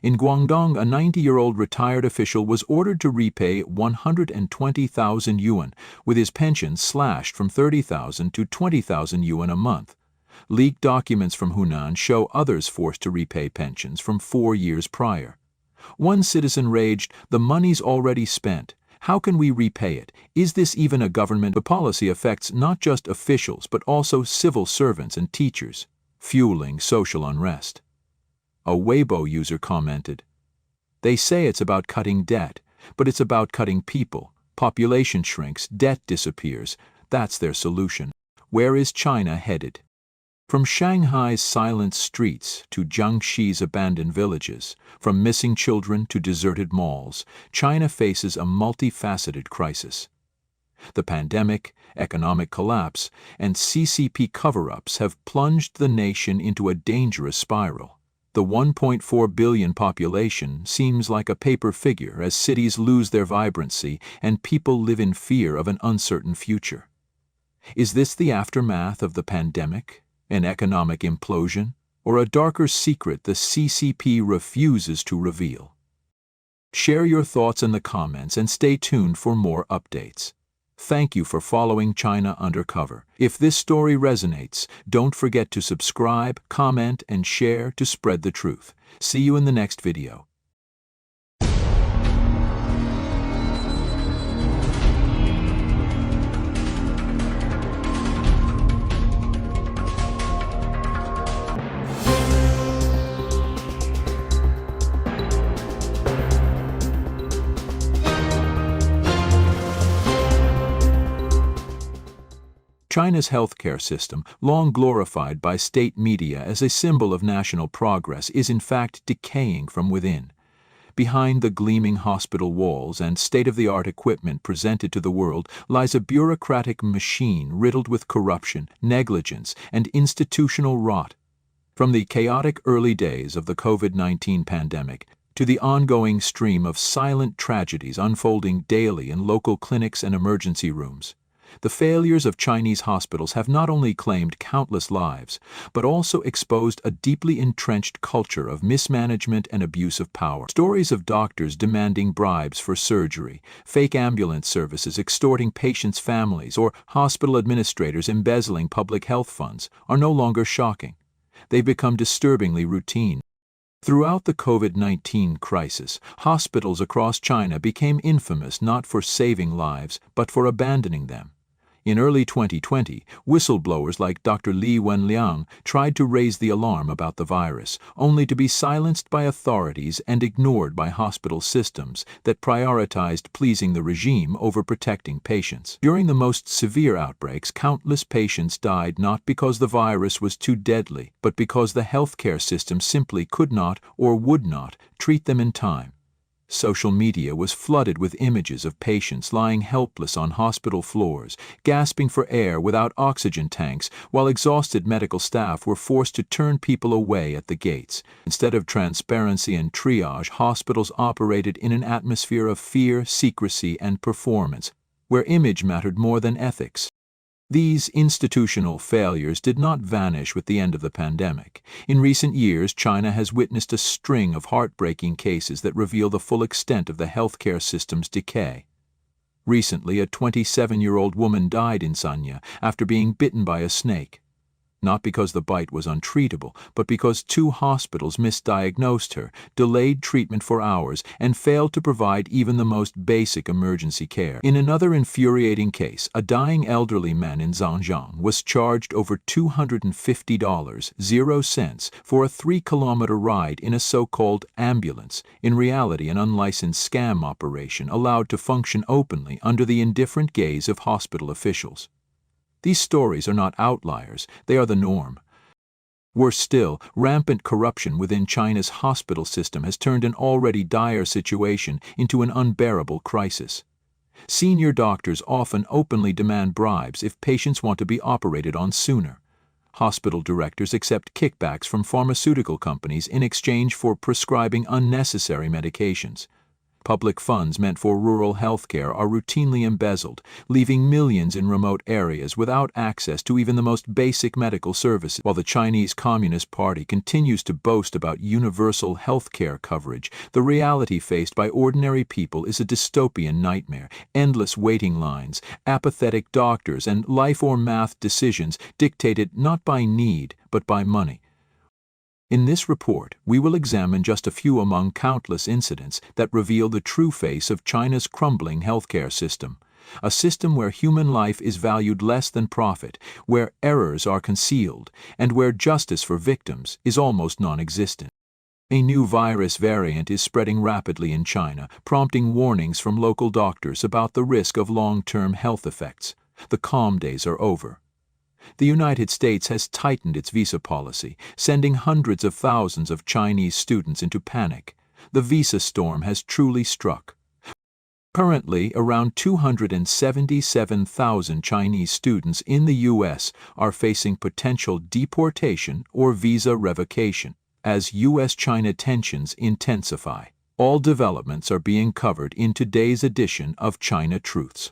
In Guangdong, a 90-year-old retired official was ordered to repay 120,000 yuan, with his pension slashed from 30,000 to 20,000 yuan a month. Leaked documents from Hunan show others forced to repay pensions from 4 years prior. One citizen raged, "The money's already spent. How can we repay it? Is this even a government?" The policy affects not just officials but also civil servants and teachers, fueling social unrest. A Weibo user commented, "They say it's about cutting debt, but it's about cutting people. Population shrinks, debt disappears. That's their solution. Where is China headed?" From Shanghai's silent streets to Jiangxi's abandoned villages, from missing children to deserted malls, China faces a multifaceted crisis. The pandemic, economic collapse, and CCP cover-ups have plunged the nation into a dangerous spiral. The 1.4 billion population seems like a paper figure as cities lose their vibrancy and people live in fear of an uncertain future. Is this the aftermath of the pandemic, an economic implosion, or a darker secret the CCP refuses to reveal? Share your thoughts in the comments and stay tuned for more updates. Thank you for following China Undercover. If this story resonates, don't forget to subscribe, comment, and share to spread the truth. See you in the next video. China's healthcare system, long glorified by state media as a symbol of national progress, is in fact decaying from within. Behind the gleaming hospital walls and state-of-the-art equipment presented to the world lies a bureaucratic machine riddled with corruption, negligence, and institutional rot. From the chaotic early days of the COVID-19 pandemic to the ongoing stream of silent tragedies unfolding daily in local clinics and emergency rooms, the failures of Chinese hospitals have not only claimed countless lives, but also exposed a deeply entrenched culture of mismanagement and abuse of power. Stories of doctors demanding bribes for surgery, fake ambulance services extorting patients' families, or hospital administrators embezzling public health funds are no longer shocking. They've become disturbingly routine. Throughout the COVID-19 crisis, hospitals across China became infamous not for saving lives, but for abandoning them. In early 2020, whistleblowers like Dr. Li Wenliang tried to raise the alarm about the virus, only to be silenced by authorities and ignored by hospital systems that prioritized pleasing the regime over protecting patients. During the most severe outbreaks, countless patients died not because the virus was too deadly, but because the healthcare system simply could not or would not treat them in time. Social media was flooded with images of patients lying helpless on hospital floors, gasping for air without oxygen tanks, while exhausted medical staff were forced to turn people away at the gates. Instead of transparency and triage, hospitals operated in an atmosphere of fear, secrecy, and performance, where image mattered more than ethics. These institutional failures did not vanish with the end of the pandemic. In recent years, China has witnessed a string of heartbreaking cases that reveal the full extent of the healthcare system's decay. Recently, a 27-year-old woman died in Sanya after being bitten by a snake. Not because the bite was untreatable, but because 2 hospitals misdiagnosed her, delayed treatment for hours, and failed to provide even the most basic emergency care. In another infuriating case, a dying elderly man in Zhangjiang was charged over $250.00 for a 3-kilometer ride in a so-called ambulance, in reality an unlicensed scam operation allowed to function openly under the indifferent gaze of hospital officials. These stories are not outliers, they are the norm. Worse still, rampant corruption within China's hospital system has turned an already dire situation into an unbearable crisis. Senior doctors often openly demand bribes if patients want to be operated on sooner. Hospital directors accept kickbacks from pharmaceutical companies in exchange for prescribing unnecessary medications. Public funds meant for rural health care are routinely embezzled, leaving millions in remote areas without access to even the most basic medical services. While the Chinese Communist Party continues to boast about universal health care coverage, the reality faced by ordinary people is a dystopian nightmare: endless waiting lines, apathetic doctors, and life or math decisions dictated not by need, but by money. In this report, we will examine just a few among countless incidents that reveal the true face of China's crumbling healthcare system, a system where human life is valued less than profit, where errors are concealed, and where justice for victims is almost non-existent. A new virus variant is spreading rapidly in China, prompting warnings from local doctors about the risk of long-term health effects. The calm days are over. The United States has tightened its visa policy, sending hundreds of thousands of Chinese students into panic. The visa storm has truly struck. Currently, around 277,000 Chinese students in the U.S. are facing potential deportation or visa revocation as U.S.-China tensions intensify. All developments are being covered in today's edition of China Truths.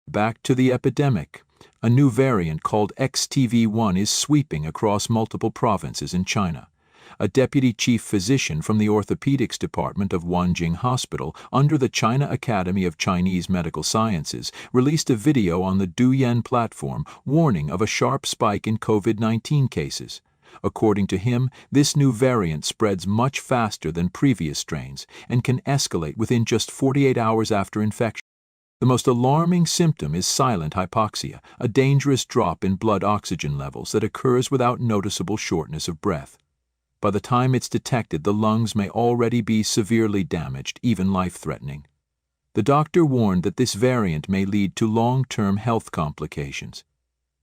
Back to the epidemic. A new variant called XTV1 is sweeping across multiple provinces in China. a deputy chief physician from the orthopedics department of Wanjing Hospital under the China Academy of Chinese Medical Sciences, released a video on the Douyin platform warning of a sharp spike in COVID-19 cases. According to him, this new variant spreads much faster than previous strains and can escalate within just 48 hours after infection. The most alarming symptom is silent hypoxia, a dangerous drop in blood oxygen levels that occurs without noticeable shortness of breath. By the time it's detected, the lungs may already be severely damaged, even life-threatening. The doctor warned that this variant may lead to long-term health complications.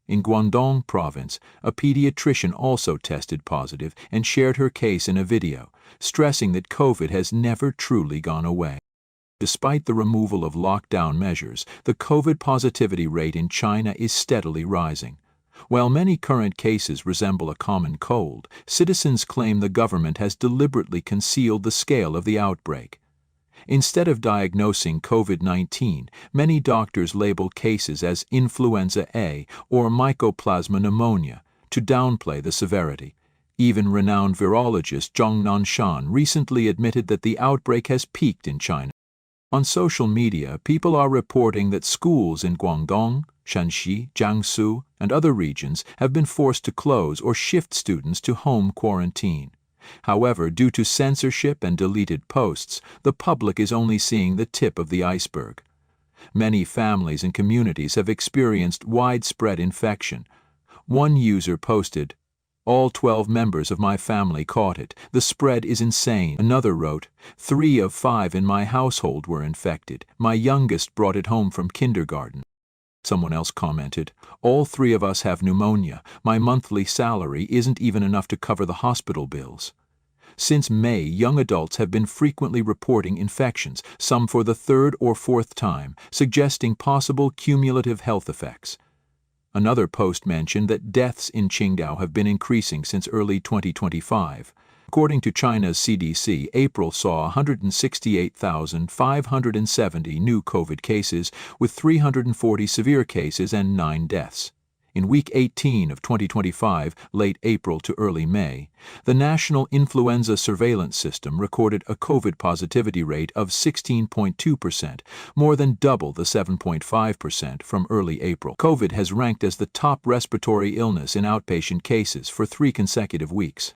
In Guangdong province, a pediatrician also tested positive and shared her case in a video, stressing that COVID has never truly gone away. Despite the removal of lockdown measures, the COVID positivity rate in China is steadily rising. While many current cases resemble a common cold, citizens claim the government has deliberately concealed the scale of the outbreak. Instead of diagnosing COVID-19, many doctors label cases as influenza A or mycoplasma pneumonia to downplay the severity. Even renowned virologist Zhang Nanshan recently admitted that the outbreak has peaked in China. On social media, people are reporting that schools in Guangdong, Shanxi, Jiangsu, and other regions have been forced to close or shift students to home quarantine. However, due to censorship and deleted posts, the public is only seeing the tip of the iceberg. Many families and communities have experienced widespread infection. One user posted, "All 12 members of my family caught it. The spread is insane." Another wrote, "3 of 5 in my household were infected. My youngest brought it home from kindergarten." Someone else commented, "All 3 of us have pneumonia. My monthly salary isn't even enough to cover the hospital bills." Since May, young adults have been frequently reporting infections, some for the 3rd or 4th time, suggesting possible cumulative health effects. Another post mentioned that deaths in Qingdao have been increasing since early 2025. According to China's CDC, April saw 168,570 new COVID cases, with 340 severe cases and 9 deaths. In week 18 of 2025, late April to early May, the National Influenza Surveillance System recorded a COVID positivity rate of 16.2%, more than double the 7.5% from early April. COVID has ranked as the top respiratory illness in outpatient cases for 3 consecutive weeks.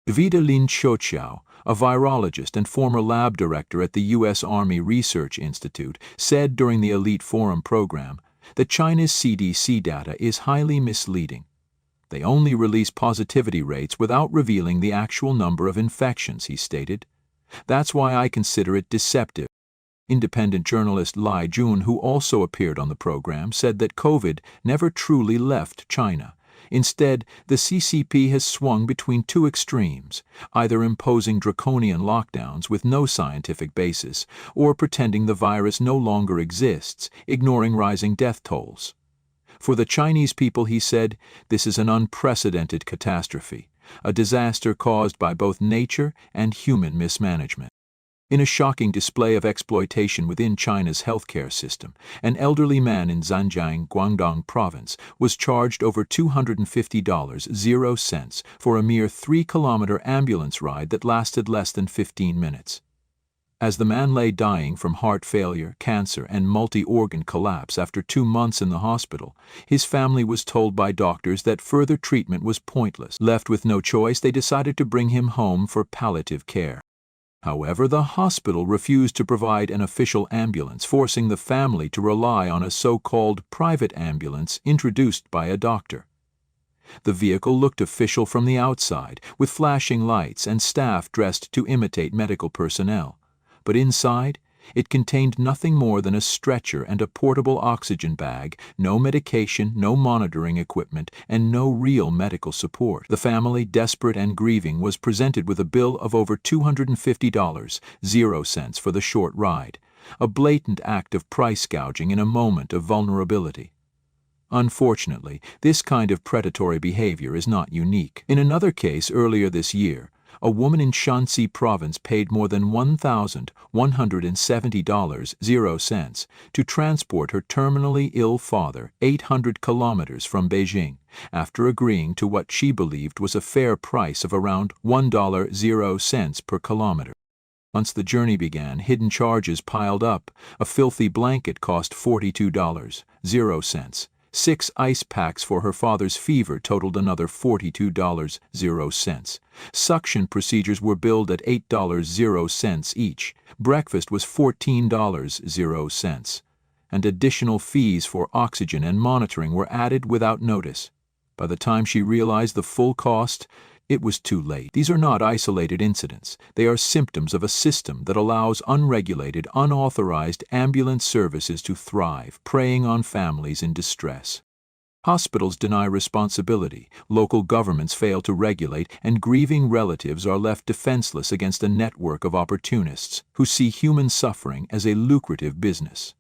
Vida Lin Qiuqiao, a virologist and former lab director at the U.S. Army Research Institute, said during the Elite Forum program that China's CDC data is highly misleading. They only release positivity rates without revealing the actual number of infections, he stated. "That's why I consider it deceptive." Independent journalist Lai Jun, who also appeared on the program, said that COVID never truly left China. Instead, the CCP has swung between 2 extremes, either imposing draconian lockdowns with no scientific basis, or pretending the virus no longer exists, ignoring rising death tolls. For the Chinese people, he said, this is an unprecedented catastrophe, a disaster caused by both nature and human mismanagement. In a shocking display of exploitation within China's healthcare system, an elderly man in Zhanjiang, Guangdong province, was charged over $250.00 for a mere 3-kilometer ambulance ride that lasted less than 15 minutes. As the man lay dying from heart failure, cancer, and multi-organ collapse after 2 months in the hospital, his family was told by doctors that further treatment was pointless. Left with no choice, they decided to bring him home for palliative care. However, the hospital refused to provide an official ambulance, forcing the family to rely on a so-called private ambulance introduced by a doctor. The vehicle looked official from the outside, with flashing lights and staff dressed to imitate medical personnel. But inside, it contained nothing more than a stretcher and a portable oxygen bag, no medication, no monitoring equipment, and no real medical support. The family, desperate and grieving, was presented with a bill of over $250.00 for the short ride, a blatant act of price gouging in a moment of vulnerability. Unfortunately, this kind of predatory behavior is not unique. In another case earlier this year, A woman in Shanxi province paid more than $1,170.00 to transport her terminally ill father 800 kilometers from Beijing, after agreeing to what she believed was a fair price of around $1.00 per kilometer. Once the journey began, hidden charges piled up. A filthy blanket cost $42.00. 6 ice packs for her father's fever totaled another $42.00. Suction procedures were billed at $8.00 each. Breakfast was $14.00. And additional fees for oxygen and monitoring were added without notice. By the time she realized the full cost, it was too late. These are not isolated incidents. They are symptoms of a system that allows unregulated, unauthorized ambulance services to thrive, preying on families in distress. Hospitals deny responsibility, local governments fail to regulate, and grieving relatives are left defenseless against a network of opportunists who see human suffering as a lucrative business.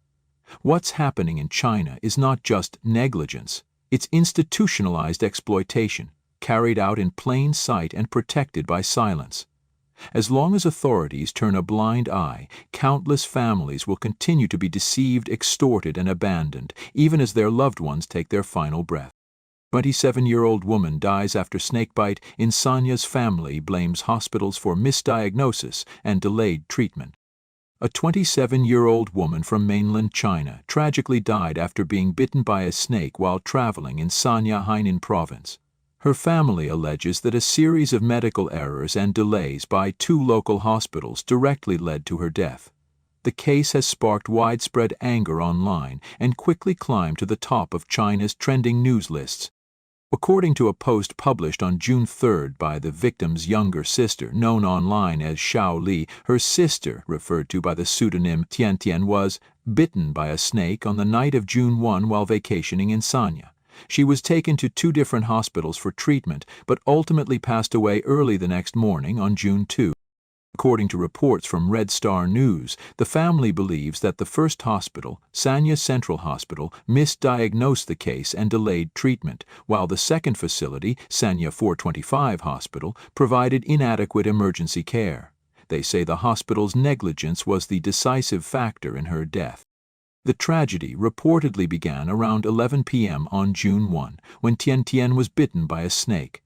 What's happening in China is not just negligence, it's institutionalized exploitation, carried out in plain sight and protected by silence. As long as authorities turn a blind eye, countless families will continue to be deceived, extorted, and abandoned, even as their loved ones take their final breath. 27-year-old woman dies after snakebite in Sanya's family blames hospitals for misdiagnosis and delayed treatment. A 27-year-old woman from mainland China tragically died after being bitten by a snake while traveling in Sanya Hainan province. Her family alleges that a series of medical errors and delays by 2 local hospitals directly led to her death. The case has sparked widespread anger online and quickly climbed to the top of China's trending news lists. According to a post published on June 3 by the victim's younger sister, known online as Xiao Li, her sister, referred to by the pseudonym Tian Tian, was bitten by a snake on the night of June 1 while vacationing in Sanya. She was taken to 2 different hospitals for treatment, but ultimately passed away early the next morning on June 2. According to reports from Red Star News, the family believes that the first hospital, Sanya Central Hospital, misdiagnosed the case and delayed treatment, while the second facility, Sanya 425 Hospital, provided inadequate emergency care. They say the hospital's negligence was the decisive factor in her death. The tragedy reportedly began around 11 p.m. on June 1, when Tian Tian was bitten by a snake.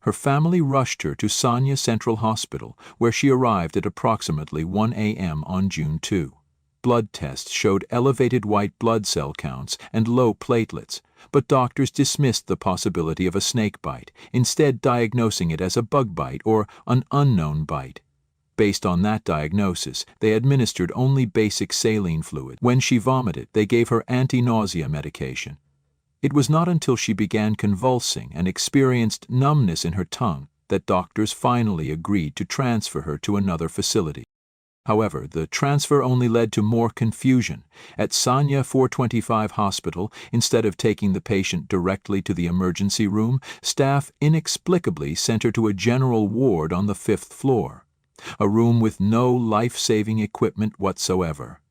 Her family rushed her to Sanya Central Hospital, where she arrived at approximately 1 a.m. on June 2. Blood tests showed elevated white blood cell counts and low platelets, but doctors dismissed the possibility of a snake bite, instead diagnosing it as a bug bite or an unknown bite. Based on that diagnosis, they administered only basic saline fluid. When she vomited, they gave her anti-nausea medication. It was not until she began convulsing and experienced numbness in her tongue that doctors finally agreed to transfer her to another facility. However, the transfer only led to more confusion. At Sanya 425 Hospital, instead of taking the patient directly to the emergency room, staff inexplicably sent her to a general ward on the 5th floor. A room with no life-saving equipment whatsoever.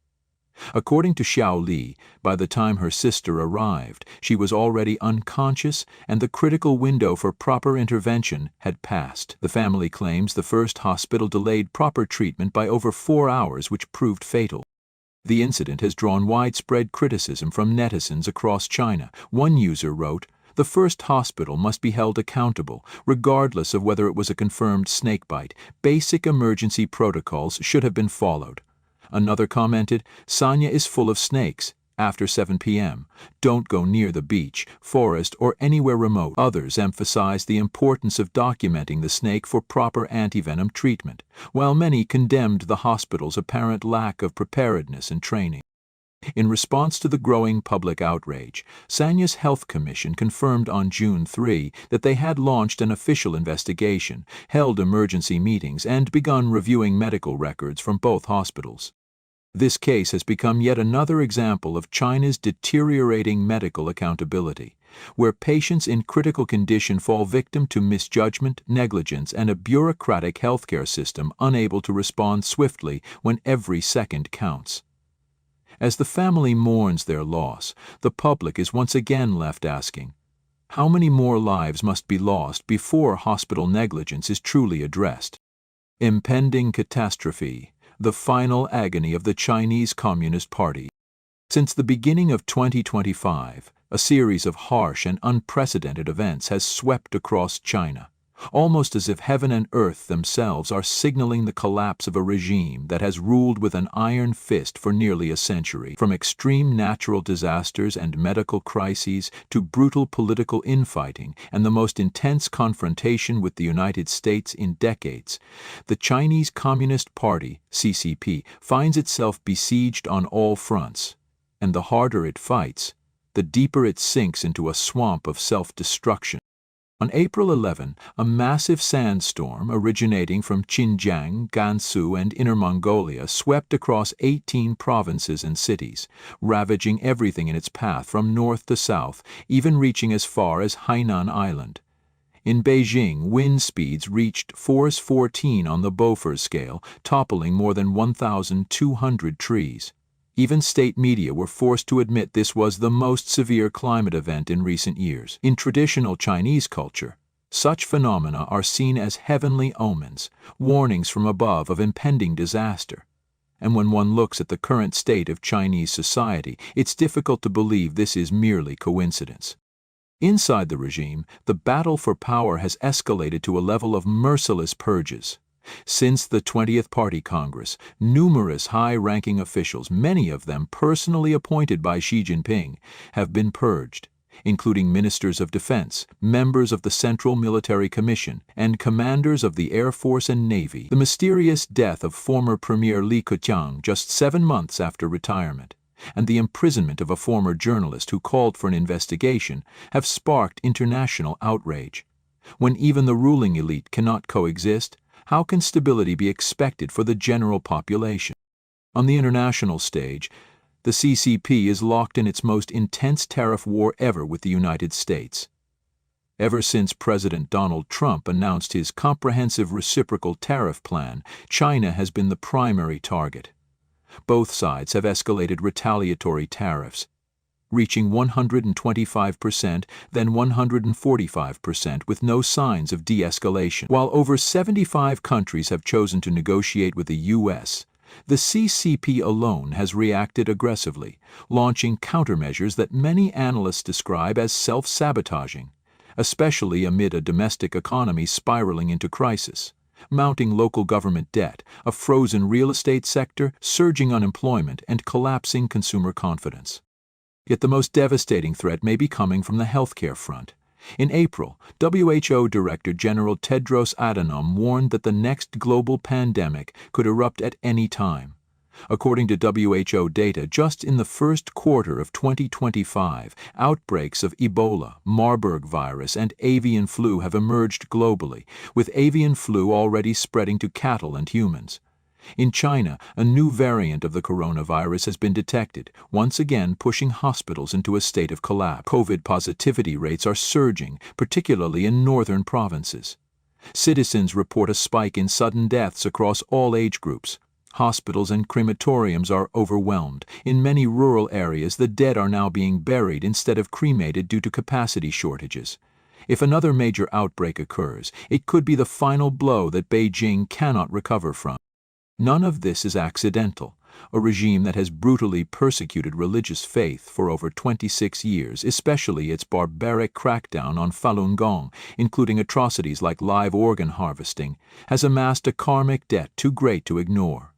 According to Xiao Li, by the time her sister arrived, she was already unconscious and the critical window for proper intervention had passed. The family claims the first hospital delayed proper treatment by over 4 hours, which proved fatal. The incident has drawn widespread criticism from netizens across China. One user wrote, "The first hospital must be held accountable, regardless of whether it was a confirmed snakebite. Basic emergency protocols should have been followed." Another commented, "Sanya is full of snakes. After 7 p.m., don't go near the beach, forest, or anywhere remote." Others emphasized the importance of documenting the snake for proper antivenom treatment, while many condemned the hospital's apparent lack of preparedness and training. In response to the growing public outrage, Sanya's Health Commission confirmed on June 3 that they had launched an official investigation, held emergency meetings, and begun reviewing medical records from both hospitals. This case has become yet another example of China's deteriorating medical accountability, where patients in critical condition fall victim to misjudgment, negligence, and a bureaucratic healthcare system unable to respond swiftly when every second counts. As the family mourns their loss, the public is once again left asking, How many more lives must be lost before hospital negligence is truly addressed? Impending catastrophe, the final agony of the Chinese Communist Party. Since the beginning of 2025, a series of harsh and unprecedented events has swept across China, almost as if heaven and earth themselves are signaling the collapse of a regime that has ruled with an iron fist for nearly a century. From extreme natural disasters and medical crises to brutal political infighting and the most intense confrontation with the United States in decades, the Chinese Communist Party, CCP, finds itself besieged on all fronts. And the harder it fights, the deeper it sinks into a swamp of self-destruction. On April 11, a massive sandstorm originating from Xinjiang, Gansu, and Inner Mongolia swept across 18 provinces and cities, ravaging everything in its path from north to south, even reaching as far as Hainan Island. In Beijing, wind speeds reached force 14 on the Beaufort scale, toppling more than 1,200 trees. Even state media were forced to admit this was the most severe climate event in recent years. In traditional Chinese culture, such phenomena are seen as heavenly omens, warnings from above of impending disaster. And when one looks at the current state of Chinese society, it's difficult to believe this is merely coincidence. Inside the regime, the battle for power has escalated to a level of merciless purges. Since the 20th Party Congress, numerous high-ranking officials, many of them personally appointed by Xi Jinping, have been purged, including ministers of defense, members of the Central Military Commission, and commanders of the Air Force and Navy. The mysterious death of former Premier Li Keqiang just 7 months after retirement, and the imprisonment of a former journalist who called for an investigation, have sparked international outrage. When even the ruling elite cannot coexist, how can stability be expected for the general population? On the international stage, the CCP is locked in its most intense tariff war ever with the United States. Ever since President Donald Trump announced his comprehensive reciprocal tariff plan, China has been the primary target. Both sides have escalated retaliatory tariffs, reaching 125%, then 145%, with no signs of de-escalation. While over 75 countries have chosen to negotiate with the U.S., the CCP alone has reacted aggressively, launching countermeasures that many analysts describe as self-sabotaging, especially amid a domestic economy spiraling into crisis. Mounting local government debt, a frozen real estate sector, surging unemployment, and collapsing consumer confidence. Yet the most devastating threat may be coming from the healthcare front. In April, WHO Director General Tedros Adhanom warned that the next global pandemic could erupt at any time. According to WHO data, just in the first quarter of 2025, outbreaks of Ebola, Marburg virus, and avian flu have emerged globally, with avian flu already spreading to cattle and humans. In China, a new variant of the coronavirus has been detected, once again pushing hospitals into a state of collapse. COVID positivity rates are surging, particularly in northern provinces. Citizens report a spike in sudden deaths across all age groups. Hospitals and crematoriums are overwhelmed. In many rural areas, the dead are now being buried instead of cremated due to capacity shortages. If another major outbreak occurs, it could be the final blow that Beijing cannot recover from. None of this is accidental. A regime that has brutally persecuted religious faith for over 26 years, especially its barbaric crackdown on Falun Gong, including atrocities like live organ harvesting, has amassed a karmic debt too great to ignore.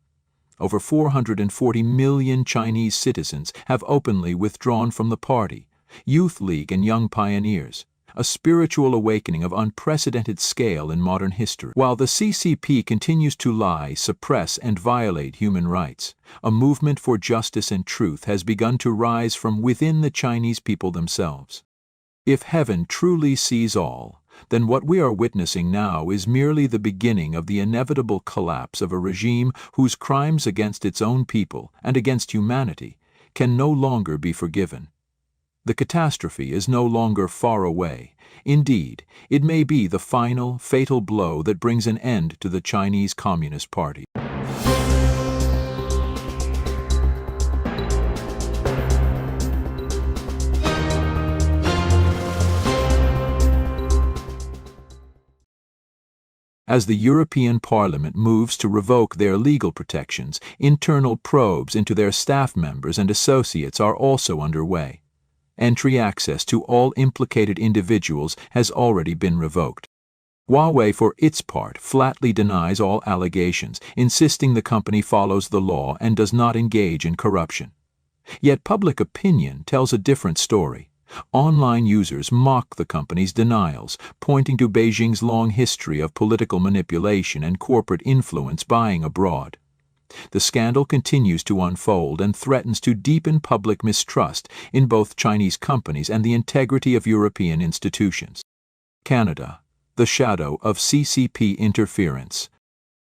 Over 440 million Chinese citizens have openly withdrawn from the party. Youth League and Young Pioneers, a spiritual awakening of unprecedented scale in modern history. While the CCP continues to lie, suppress, and violate human rights, a movement for justice and truth has begun to rise from within the Chinese people themselves. If heaven truly sees all, then what we are witnessing now is merely the beginning of the inevitable collapse of a regime whose crimes against its own people and against humanity can no longer be forgiven. The catastrophe is no longer far away. Indeed, it may be the final, fatal blow that brings an end to the Chinese Communist Party. As the European Parliament moves to revoke their legal protections, internal probes into their staff members and associates are also underway. Entry access to all implicated individuals has already been revoked. Huawei, for its part, flatly denies all allegations, insisting the company follows the law and does not engage in corruption. Yet public opinion tells a different story. Online users mock the company's denials, pointing to Beijing's long history of political manipulation and corporate influence buying abroad. The scandal continues to unfold and threatens to deepen public mistrust in both Chinese companies and the integrity of European institutions. Canada, the shadow of CCP interference.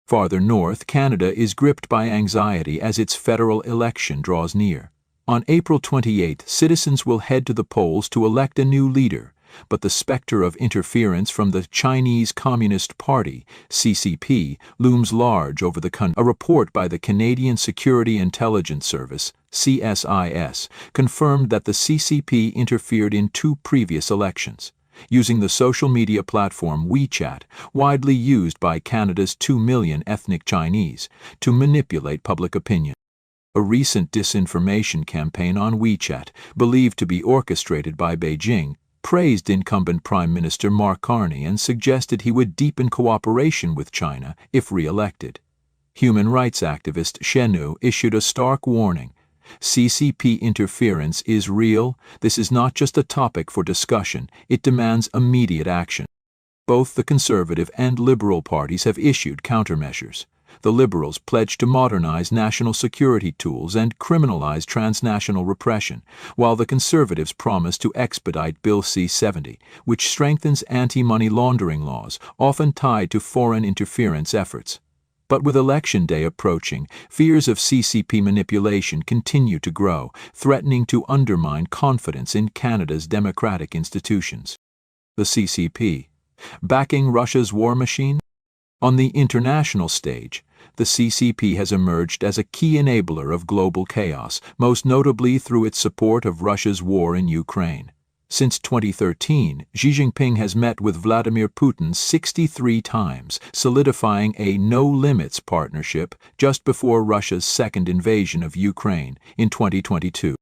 Farther north, Canada is gripped by anxiety as its federal election draws near. On April 28, citizens will head to the polls to elect a new leader, but the specter of interference from the Chinese Communist Party, CCP, looms large over the country. A report by the Canadian Security Intelligence Service, CSIS, confirmed that the CCP interfered in 2 previous elections, using the social media platform WeChat, widely used by Canada's 2 million ethnic Chinese, to manipulate public opinion. A recent disinformation campaign on WeChat, believed to be orchestrated by Beijing, praised incumbent Prime Minister Mark Carney and suggested he would deepen cooperation with China if re-elected. Human rights activist Shenu issued a stark warning. CCP interference is real. This is not just a topic for discussion. It demands immediate action. Both the Conservative and Liberal parties have issued countermeasures. The Liberals pledged to modernize national security tools and criminalize transnational repression, while the Conservatives promised to expedite Bill C-70, which strengthens anti-money laundering laws, often tied to foreign interference efforts. But with Election Day approaching, fears of CCP manipulation continue to grow, threatening to undermine confidence in Canada's democratic institutions. The CCP, backing Russia's war machine? On the international stage, the CCP has emerged as a key enabler of global chaos, most notably through its support of Russia's war in Ukraine. Since 2013, Xi Jinping has met with Vladimir Putin 63 times, solidifying a no-limits partnership just before Russia's second invasion of Ukraine in 2022.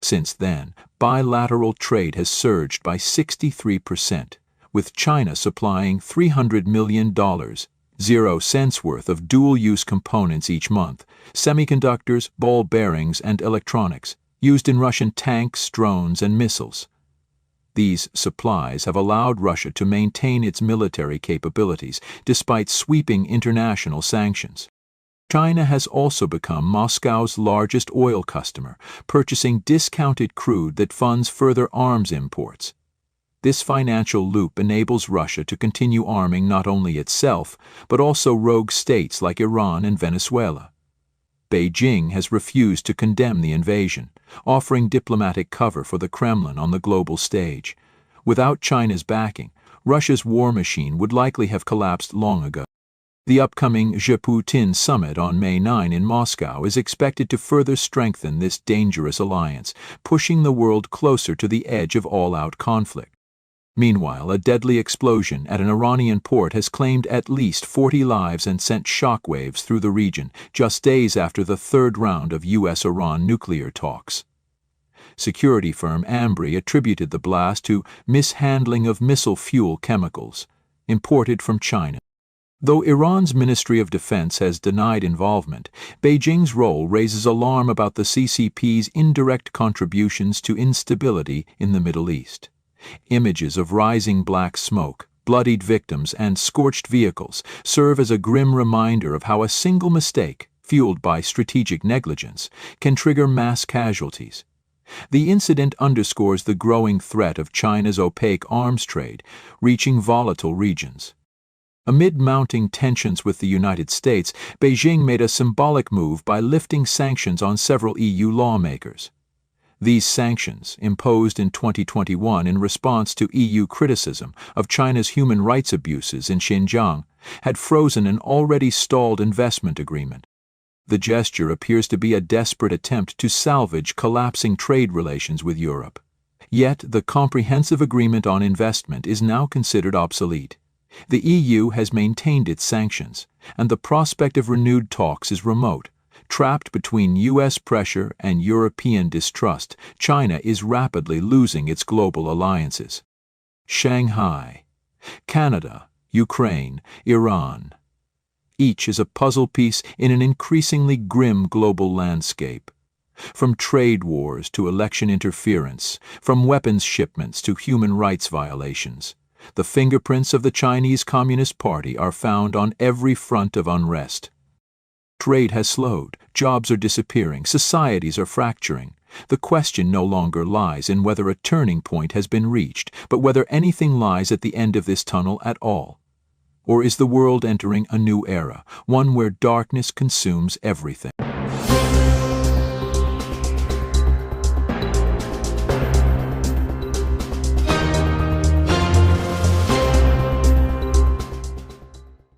Since then, bilateral trade has surged by 63%, with China supplying $300 million, 0 cents worth of dual-use components each month, semiconductors, ball bearings, and electronics, used in Russian tanks, drones, and missiles. These supplies have allowed Russia to maintain its military capabilities despite sweeping international sanctions. China has also become Moscow's largest oil customer, purchasing discounted crude that funds further arms imports. This financial loop enables Russia to continue arming not only itself, but also rogue states like Iran and Venezuela. Beijing has refused to condemn the invasion, offering diplomatic cover for the Kremlin on the global stage. Without China's backing, Russia's war machine would likely have collapsed long ago. The upcoming Xi-Putin summit on May 9 in Moscow is expected to further strengthen this dangerous alliance, pushing the world closer to the edge of all-out conflict. Meanwhile, a deadly explosion at an Iranian port has claimed at least 40 lives and sent shockwaves through the region, just days after the 3rd round of U.S.-Iran nuclear talks. Security firm Ambry attributed the blast to mishandling of missile fuel chemicals, imported from China. Though Iran's Ministry of Defense has denied involvement, Beijing's role raises alarm about the CCP's indirect contributions to instability in the Middle East. Images of rising black smoke, bloodied victims, and scorched vehicles serve as a grim reminder of how a single mistake, fueled by strategic negligence, can trigger mass casualties. The incident underscores the growing threat of China's opaque arms trade, reaching volatile regions. Amid mounting tensions with the United States, Beijing made a symbolic move by lifting sanctions on several EU lawmakers. These sanctions, imposed in 2021 in response to EU criticism of China's human rights abuses in Xinjiang, had frozen an already stalled investment agreement. The gesture appears to be a desperate attempt to salvage collapsing trade relations with Europe. Yet the comprehensive agreement on investment is now considered obsolete. The EU has maintained its sanctions, and the prospect of renewed talks is remote. Trapped between U.S. pressure and European distrust, China is rapidly losing its global alliances. Shanghai, Canada, Ukraine, Iran. Each is a puzzle piece in an increasingly grim global landscape. From trade wars to election interference, from weapons shipments to human rights violations, the fingerprints of the Chinese Communist Party are found on every front of unrest. Trade has slowed, jobs are disappearing, societies are fracturing. The question no longer lies in whether a turning point has been reached, but whether anything lies at the end of this tunnel at all. Or is the world entering a new era, one where darkness consumes everything?